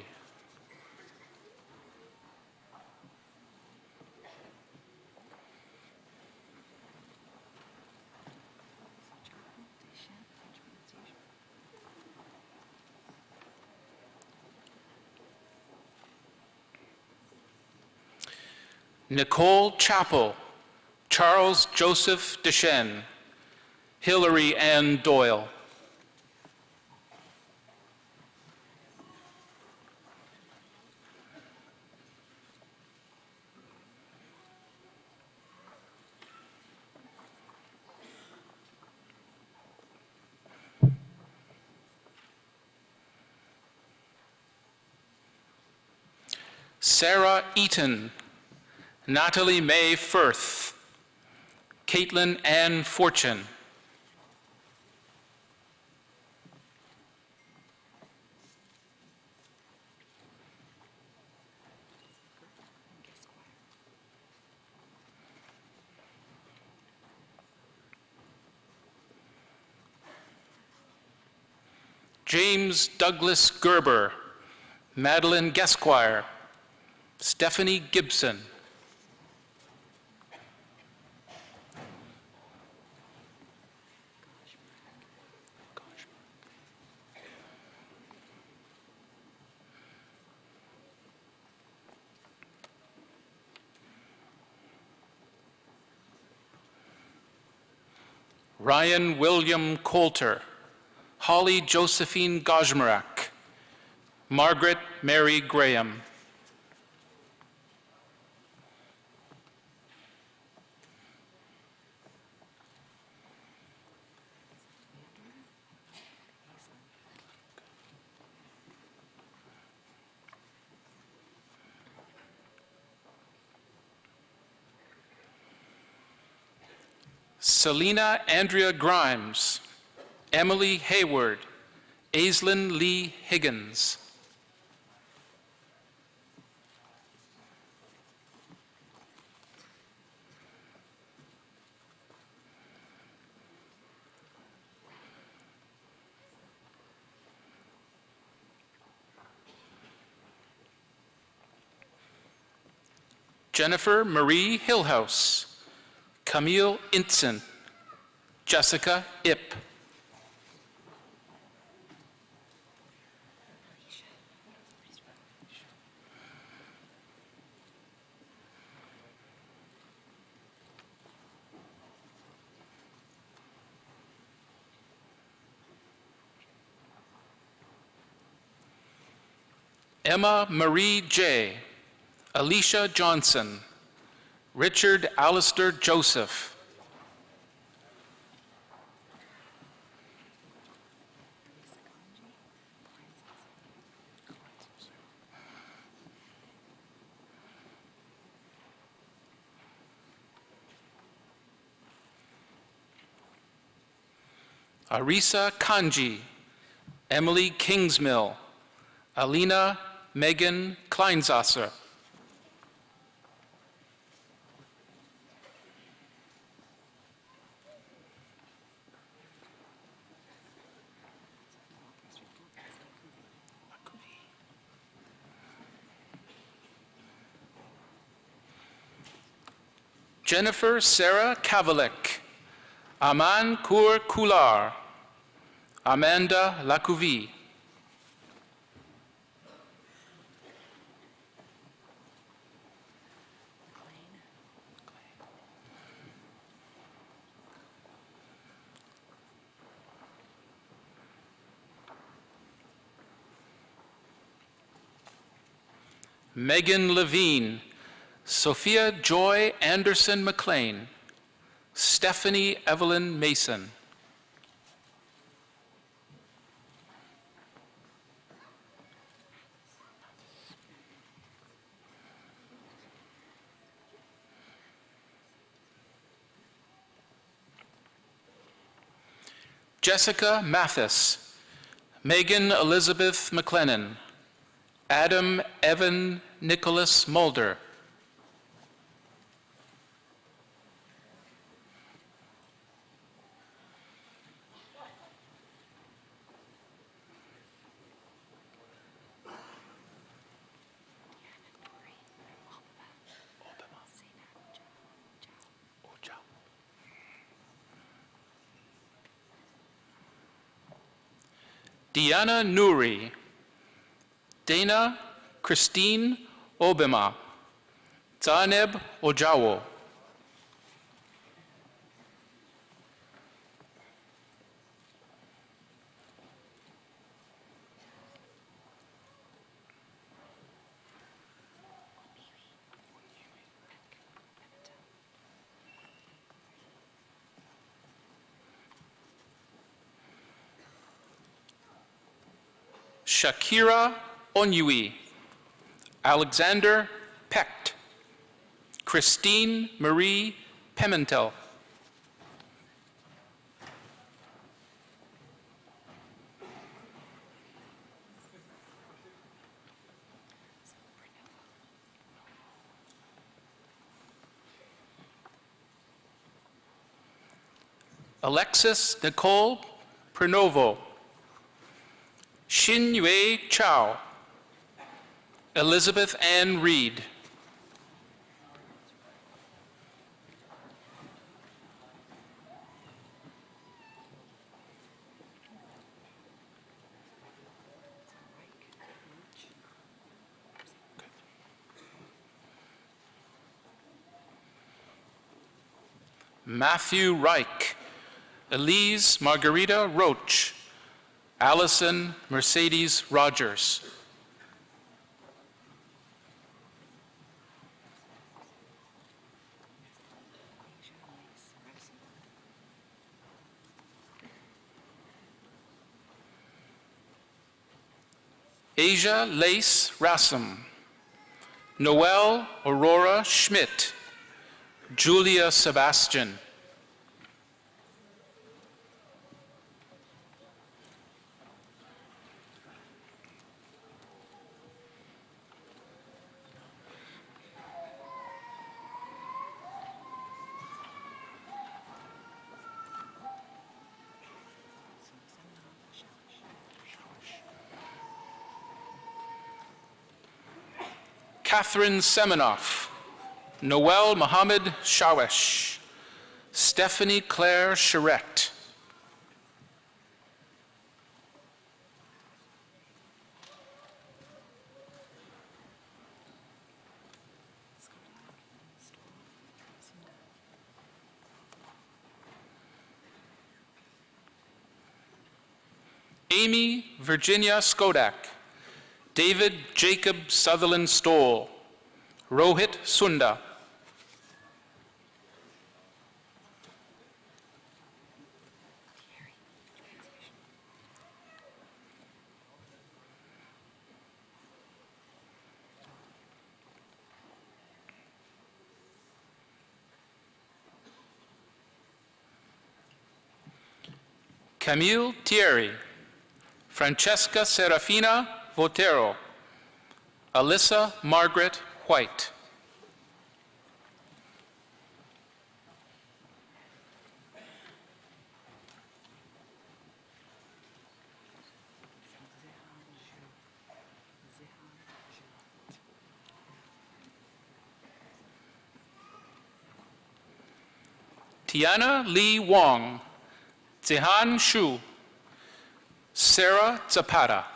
Nicole Chappell, Charles Joseph Deschênes, Hilary Ann Doyle. Sarah Eaton, Natalie Mae Firth, Caitlin Ann Fortune. James Douglas Gerber, Madeline Gesquire, Stephanie Gibson. Ryan William Coulter, Holly Josephine Gajmarak, Margaret Mary Graham. Selena Andrea Grimes, Emily Hayward, Aislinn Lee Higgins. Jennifer Marie Hillhouse, Camille Intson, Jessica Ip. Emma Marie J., Alicia Johnson, Richard Alistair Joseph. Arisa Kanji, Emily Kingsmill, Alina Megan Kleinsasser. Jennifer Sarah Kavalek, Aman Kur Kular, Amanda Lacouvi. Megan Levine, Sophia Joy Anderson McLean, Stephanie Evelyn Mason. Jessica Mathis, Megan Elizabeth McLennan, Adam Evan Nicholas Mulder. Diana Nuri, Dana Christine Obema, Zaneb Ojawo. Shakira Onyui, Alexander Pecht, Christine Marie Pimentel. Alexis Nicole Pernovo, Xin Yue Chao, Elizabeth Ann Reed. Matthew Reich, Elise Margarita Roach, Allison Mercedes Rogers. Asia Lace Rassam, Noelle Aurora Schmidt, Julia Sebastian. Catherine Semenoff, Noel Mohammed Shawesh, Stephanie Claire Charette. Amy Virginia Skodak, David Jacob Sutherland Stoll, Rohit Sunda. Camille Thierry, Francesca Serafina Votero, Alyssa Margaret White. Tiana Lee Wong, Zihan Shu, Sarah Zapata.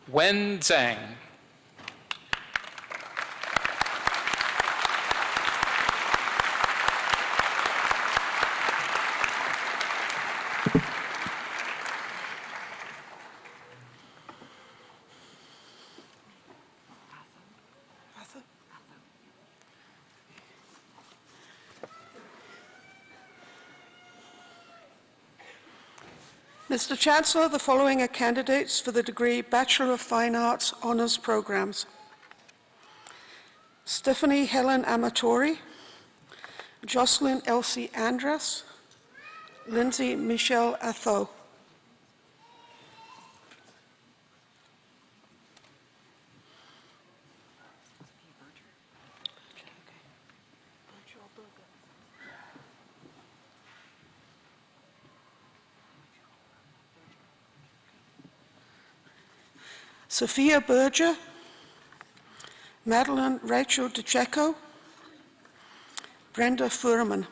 Wen Zhang. Mr. Chancellor, the following are candidates for the degree Bachelor of Fine Arts Honours Programs. Stephanie Helen Amatori, Jocelyn Elsie Andras, Lindsay Michelle Atho. Sophia Berger, Madeline Rachel DeCecco, Brenda Furman.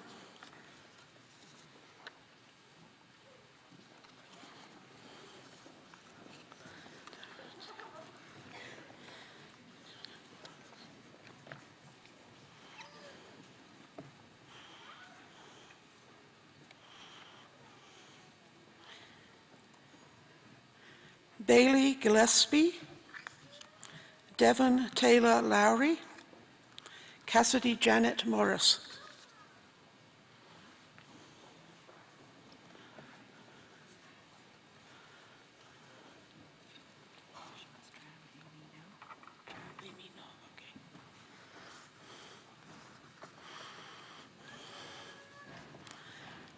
Bailey Gillespie, Devon Taylor Lowry, Cassidy Janet Morris.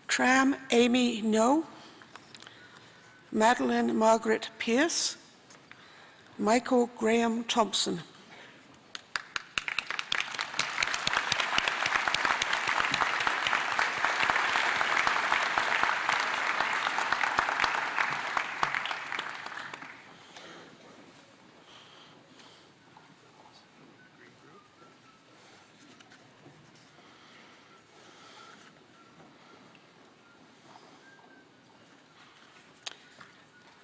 Tram Amy No, Madeline Margaret Pierce, Michael Graham Thompson.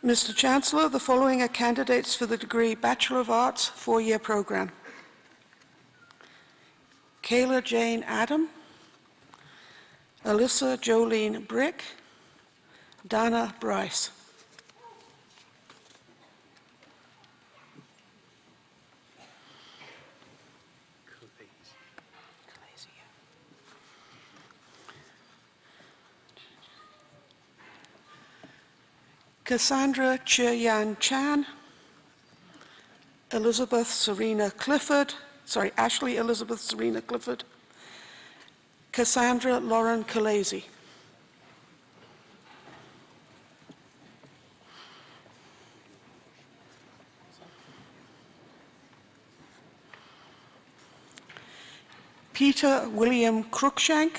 Mr. Chancellor, the following are candidates for the degree Bachelor of Arts 4-year program. Kayla Jane Adam, Alyssa Jolene Brick, Dana Bryce. Cassandra Chir-Yan Chan, Elizabeth Serena Clifford, Ashley Elizabeth Serena Clifford, Cassandra Lauren Kalezi. Peter William Cruikshank,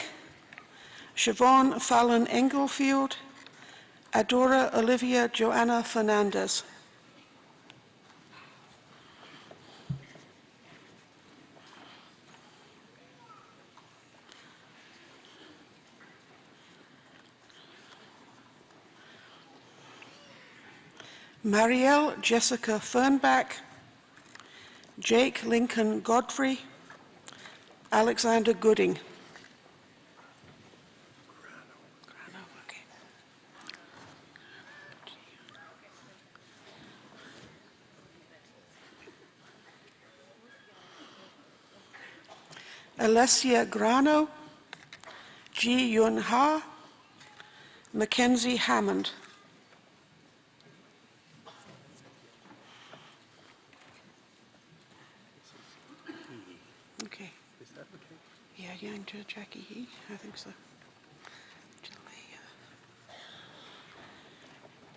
Siobhan Fallon Englefield, Adora Olivia Joanna Fernandez. Marielle Jessica Fernbach, Jake Lincoln Godfrey, Alexander Gooding. Alessia Grano, Ji Yun Ha, Mackenzie Hammond. Okay. Is that okay? Yeah, Yangja Jackie He, I think so.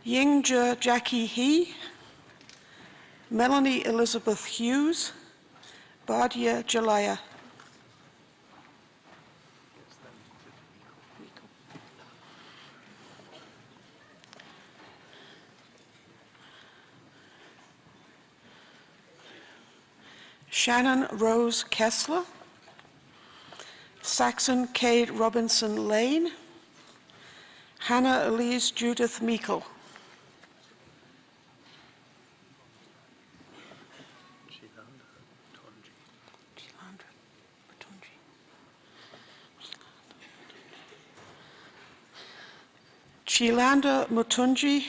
Yingja Jackie He, Melanie Elizabeth Hughes, Badia Jalaya. Shannon Rose Kessler. Saxon Cade Robinson Lane. Hannah Elise Judith Meikle. Chilanda Mutunji,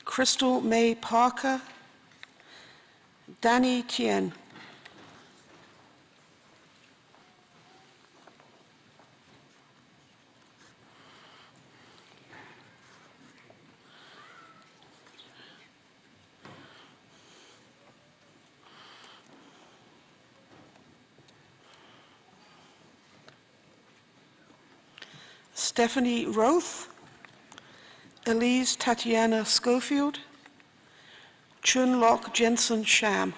Crystal May Parker, Danny Tien. Stephanie Roth, Elise Tatiana Schofield, Chunlok Jensen Sham.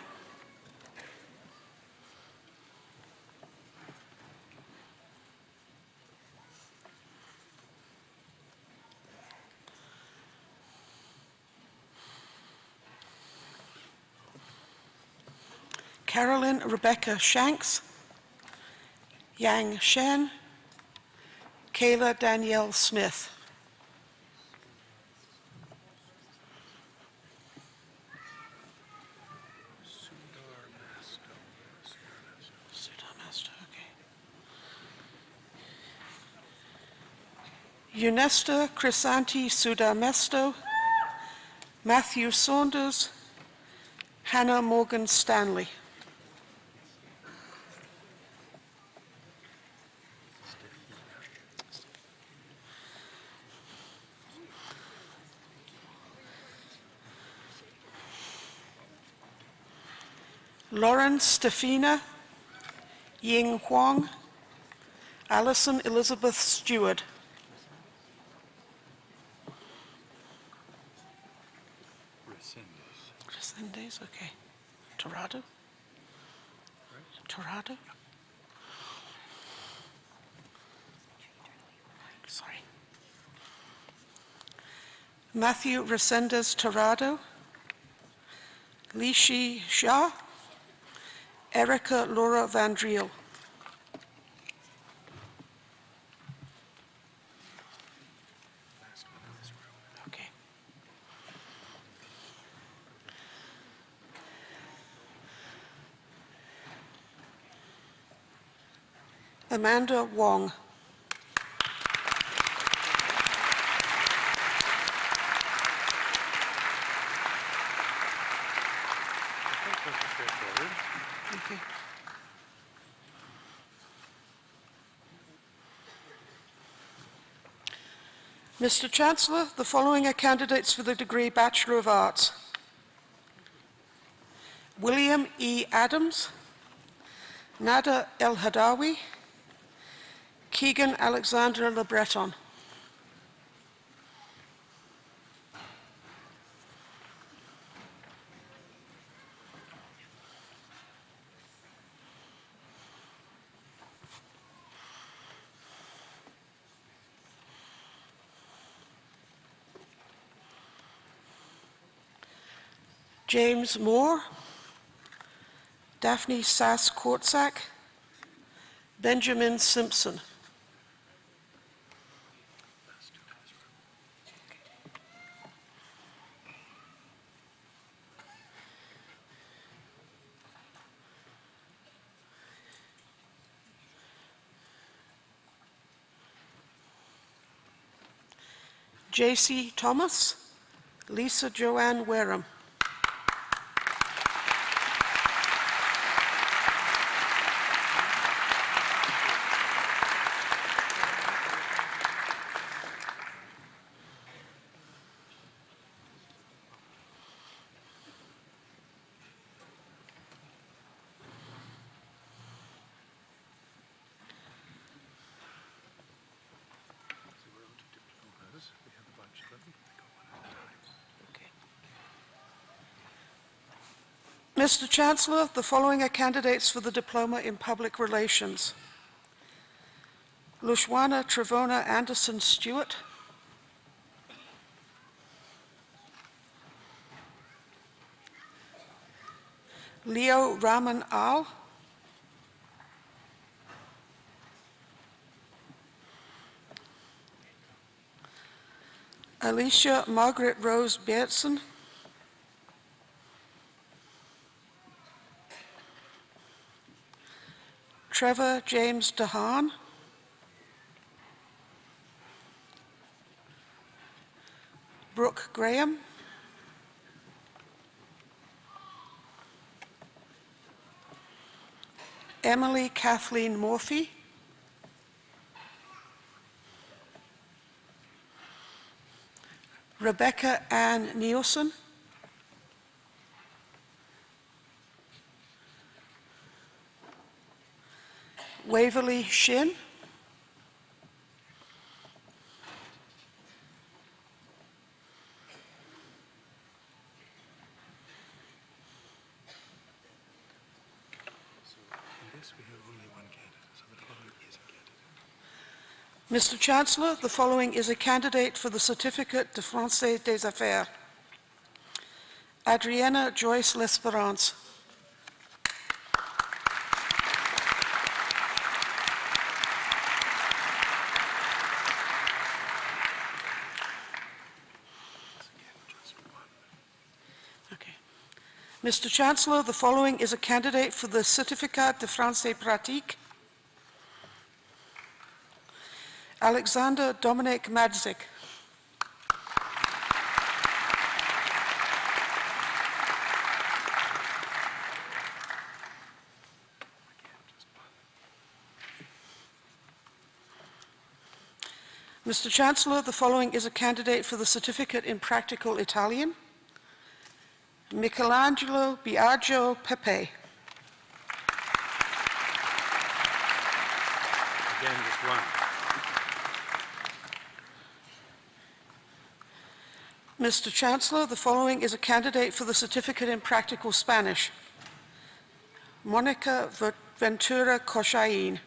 Carolyn Rebecca Shanks, Yang Shen, Kayla Danielle Smith. Eunesta Crisanti Sudamesto, Matthew Saunders, Hannah Morgan Stanley. Lauren Stefina, Ying Huang, Alison Elizabeth Stewart. Resendez, okay. Torado? Torado? Sorry. Matthew Resendez Torado, Lishi Shah, Erica Laura Van Driel. Okay. Amanda Wong. Thank you. Mr. Chancellor, the following are candidates for the degree Bachelor of Arts. William E. Adams, Nada El Hadawi, Keegan Alexander Le Breton. James Moore, Daphne Sass-Kortzak, Benjamin Simpson. J.C. Thomas, Lisa Joanne Wareham. Mr. Chancellor, the following are candidates for the Diploma in Public Relations. Lushwana Travona Anderson Stewart. Leo Raman Al. Alicia Margaret Rose Beertson. Trevor James DeHaan. Brooke Graham. Emily Kathleen Morphy. Rebecca Ann Nielsen. Waverly Shin. Mr. Chancellor, the following is a candidate for the Certificate de Français des Affaires. Adriana Joyce L'Esperance. Okay. Mr. Chancellor, the following is a candidate for the Certificat de Français Pratique. Alexander Dominic Madzik. Mr. Chancellor, the following is a candidate for the Certificate in Practical Italian. Michelangelo Biagio Pepe. Again, just one. Mr. Chancellor, the following is a candidate for the Certificate in Practical Spanish. Monica Ventura Cochain.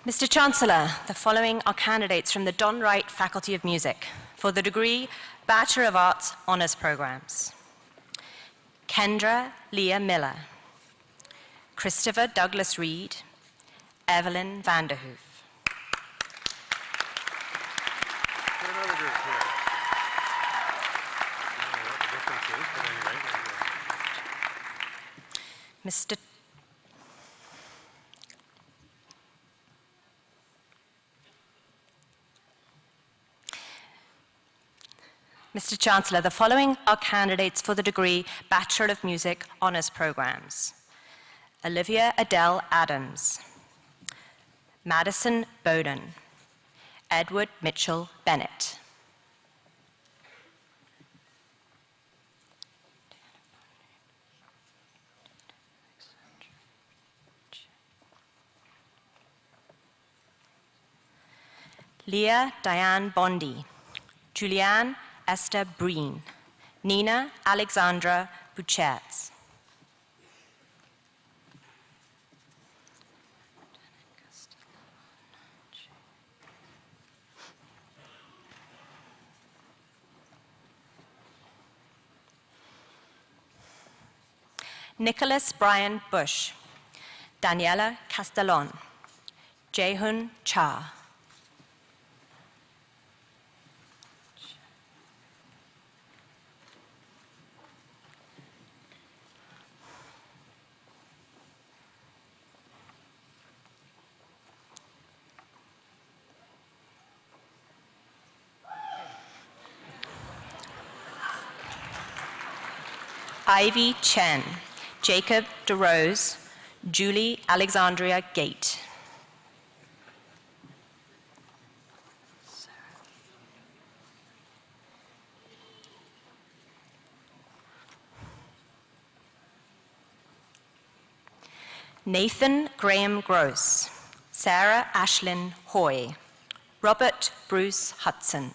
Mr. Chancellor, the following are candidates from the Don Wright Faculty of Music for the degree Bachelor of Arts Honours Programs. Kendra Leah Miller, Christopher Douglas Reed, Evelyn Vanderhoof. Mr. Chancellor, the following are candidates for the degree Bachelor of Music Honours Programs. Olivia Adele Adams, Madison Bowden, Edward Mitchell Bennett. Leah Diane Bondi, Julianne Esther Breen, Nina Alexandra Buchertz. Nicholas Brian Bush, Daniela Castellon, Jehun Cha. Ivy Chen, Jacob DeRose, Julie Alexandria Gate. Nathan Graham Gross, Sarah Ashlyn Hoy, Robert Bruce Hudson.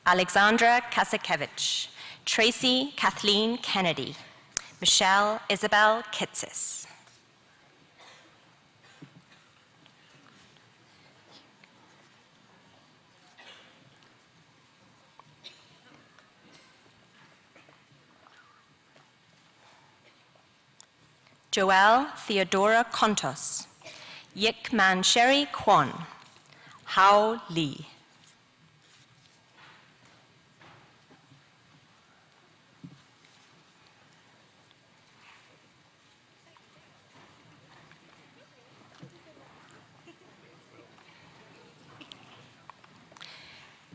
Alexandra Kasakevich, Tracy Kathleen Kennedy, Michelle Isabel Kitsis. Joelle Theodora Kontos, Yik Man Sherry Kwon, Hao Lee.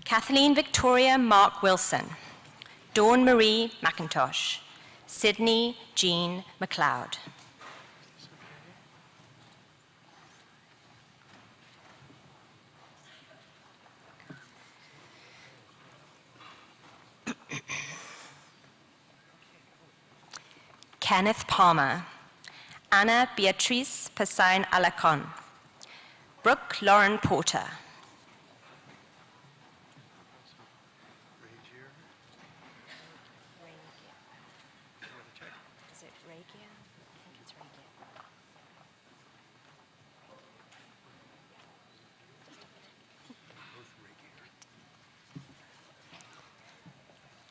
Kathleen Victoria Mark Wilson, Dawn Marie McIntosh, Sydney Jean McLeod. Kenneth Palmer, Anna Beatrice Passain Alacon, Brooke Lauren Porter.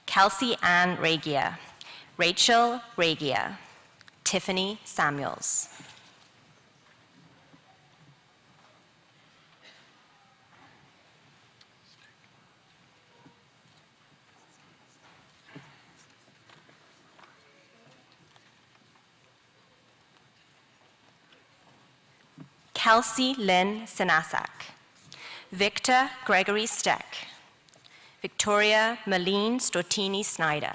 Kelsey Ann Regia, Rachel Regia, Tiffany Samuels. Kelsey Lynn Sinasak, Victor Gregory Steck, Victoria Malene Stortini Snyder.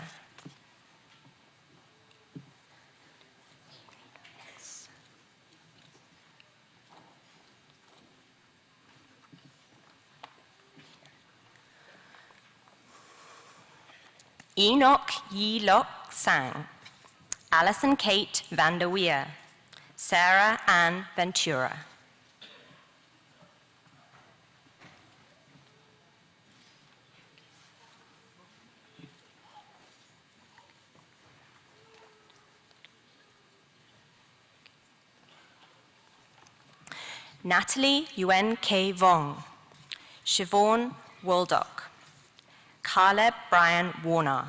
Enoch Yi Lok Sang, Alison Kate Vanderweer, Sarah Ann Ventura. Natalie Yuen K. Vong, Siobhan Waldock, Caleb Brian Warner.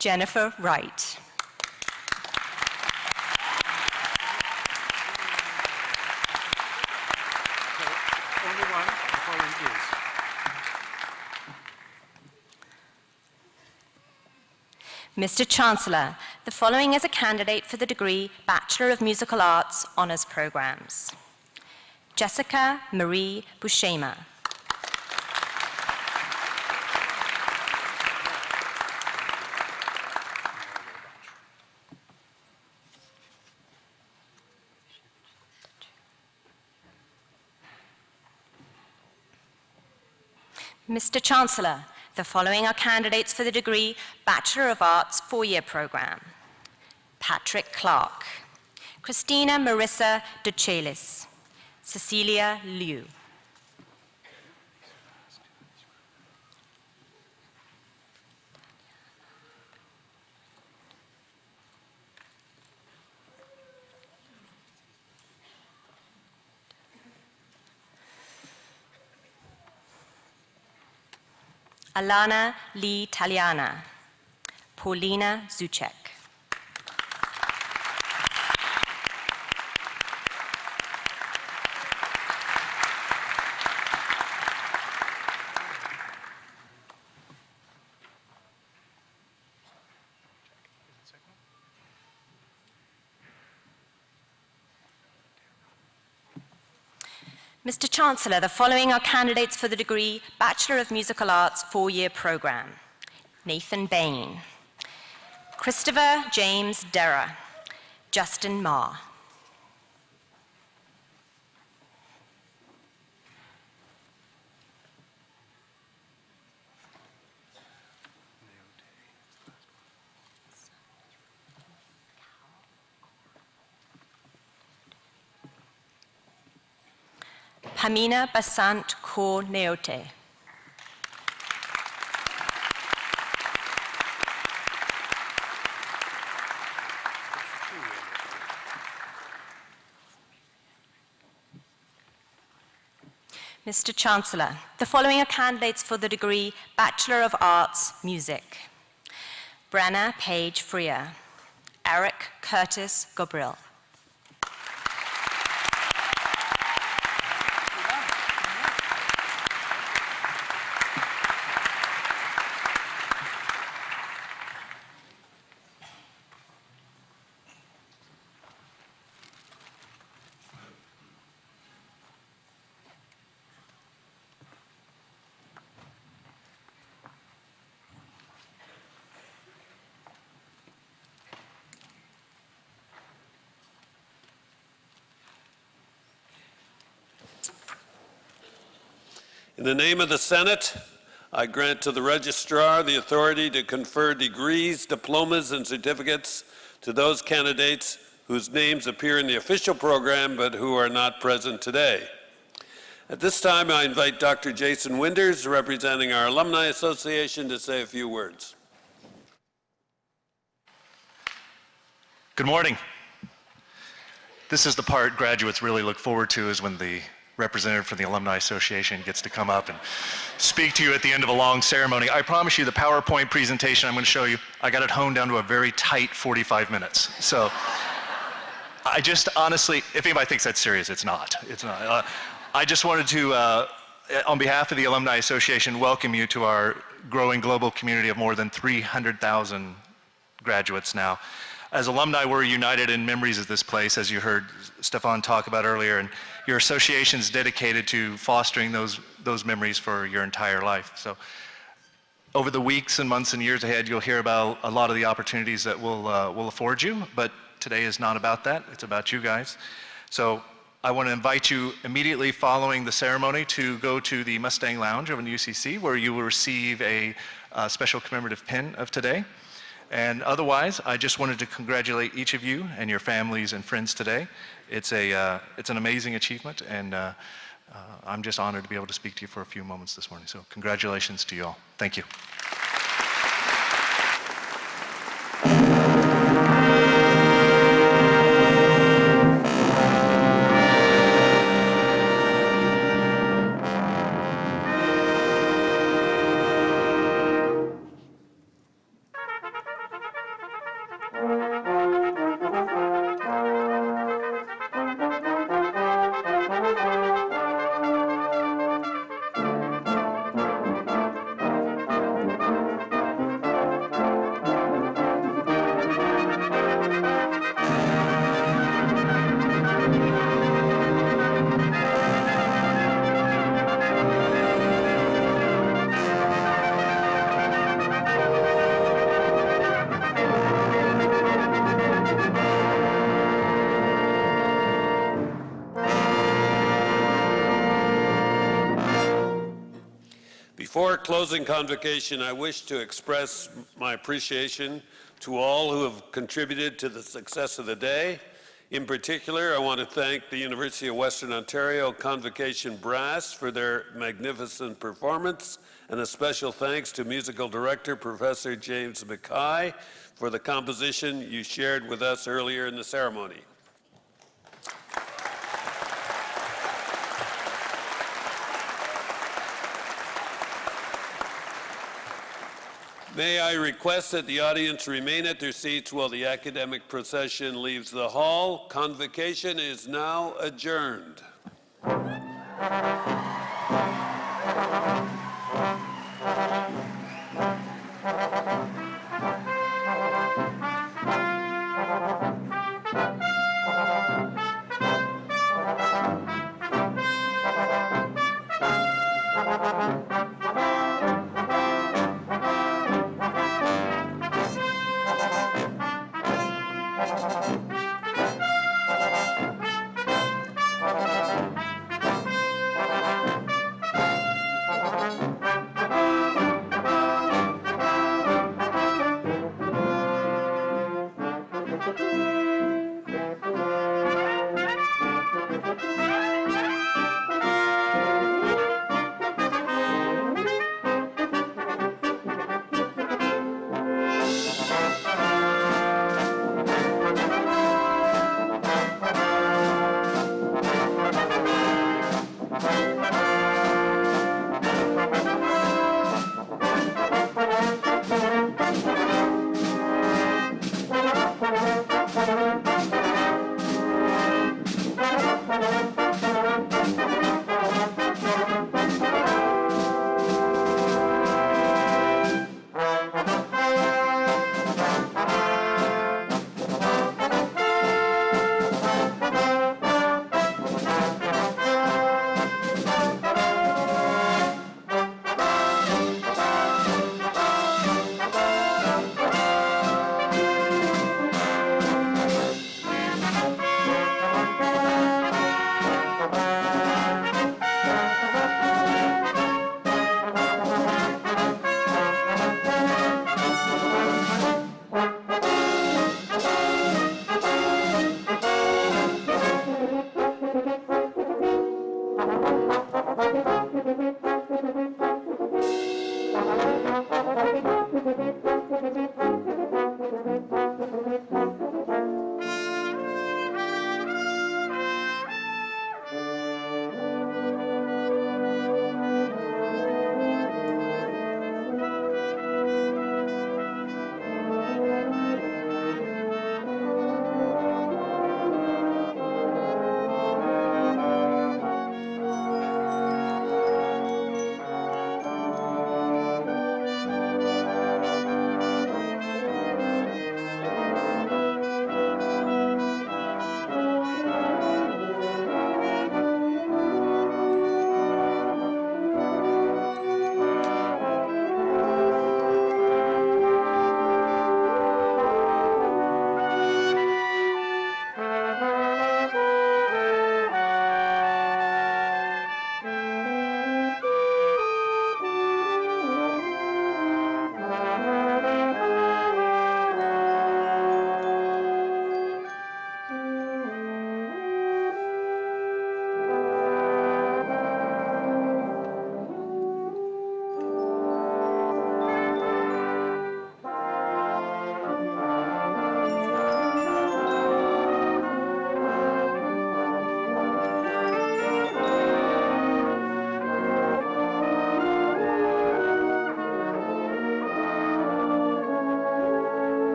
Jennifer Wright. Only one, the following is. Mr. Chancellor, the following is a candidate for the degree Bachelor of Musical Arts Honours Programs. Jessica Marie Bushema. Mr. Chancellor, the following are candidates for the degree Bachelor of Arts 4-year program. Patrick Clark, Christina Marissa DeChelis, Cecilia Liu. Alana Lee Taliana, Paulina Zuchek. Mr. Chancellor, the following are candidates for the degree Bachelor of Musical Arts 4-year program. Nathan Bain, Christopher James Derra, Justin Ma. Pamina Basant Kaur Neote. Mr. Chancellor, the following are candidates for the degree Bachelor of Arts, Music. Brenna Page Freer, Eric Curtis Gobriel. In the name of the Senate, I grant to the Registrar the authority to confer degrees, diplomas, and certificates to those candidates whose names appear in the official program but who are not present today. At this time, I invite Dr. Jason Winders, representing our Alumni Association, to say a few words. Good morning. This is the part graduates really look forward to, is when the representative from the Alumni Association gets to come up and speak to you at the end of a long ceremony. I promise you the PowerPoint presentation I'm going to show you, I got it honed down to a very tight 45 minutes. So I just honestly, if anybody thinks that's serious, it's not. It's not. I just wanted to, on behalf of the Alumni Association, welcome you to our growing global community of more than 300,000 graduates now. As alumni, we're united in memories of this place, as you heard Stefan talk about earlier, and your association is dedicated to fostering those memories for your entire life. So over the weeks and months and years ahead, you'll hear about a lot of the opportunities that will afford you, but today is not about that. It's about you guys. So I want to invite you immediately following the ceremony to go to the Mustang Lounge over in the UCC, where you will receive a special commemorative pin of today. And otherwise, I just wanted to congratulate each of you and your families and friends today. It's an amazing achievement, and I'm just honored to be able to speak to you for a few moments this morning. So congratulations to you all. Thank you. Before closing convocation, I wish to express my appreciation to all who have contributed to the success of the day. In particular, I want to thank the University of Western Ontario Convocation Brass for their magnificent performance, and a special thanks to Musical Director Professor James Mackay for the composition you shared with us earlier in the ceremony. May I request that the audience remain at their seats while the academic procession leaves the hall. Convocation is now adjourned.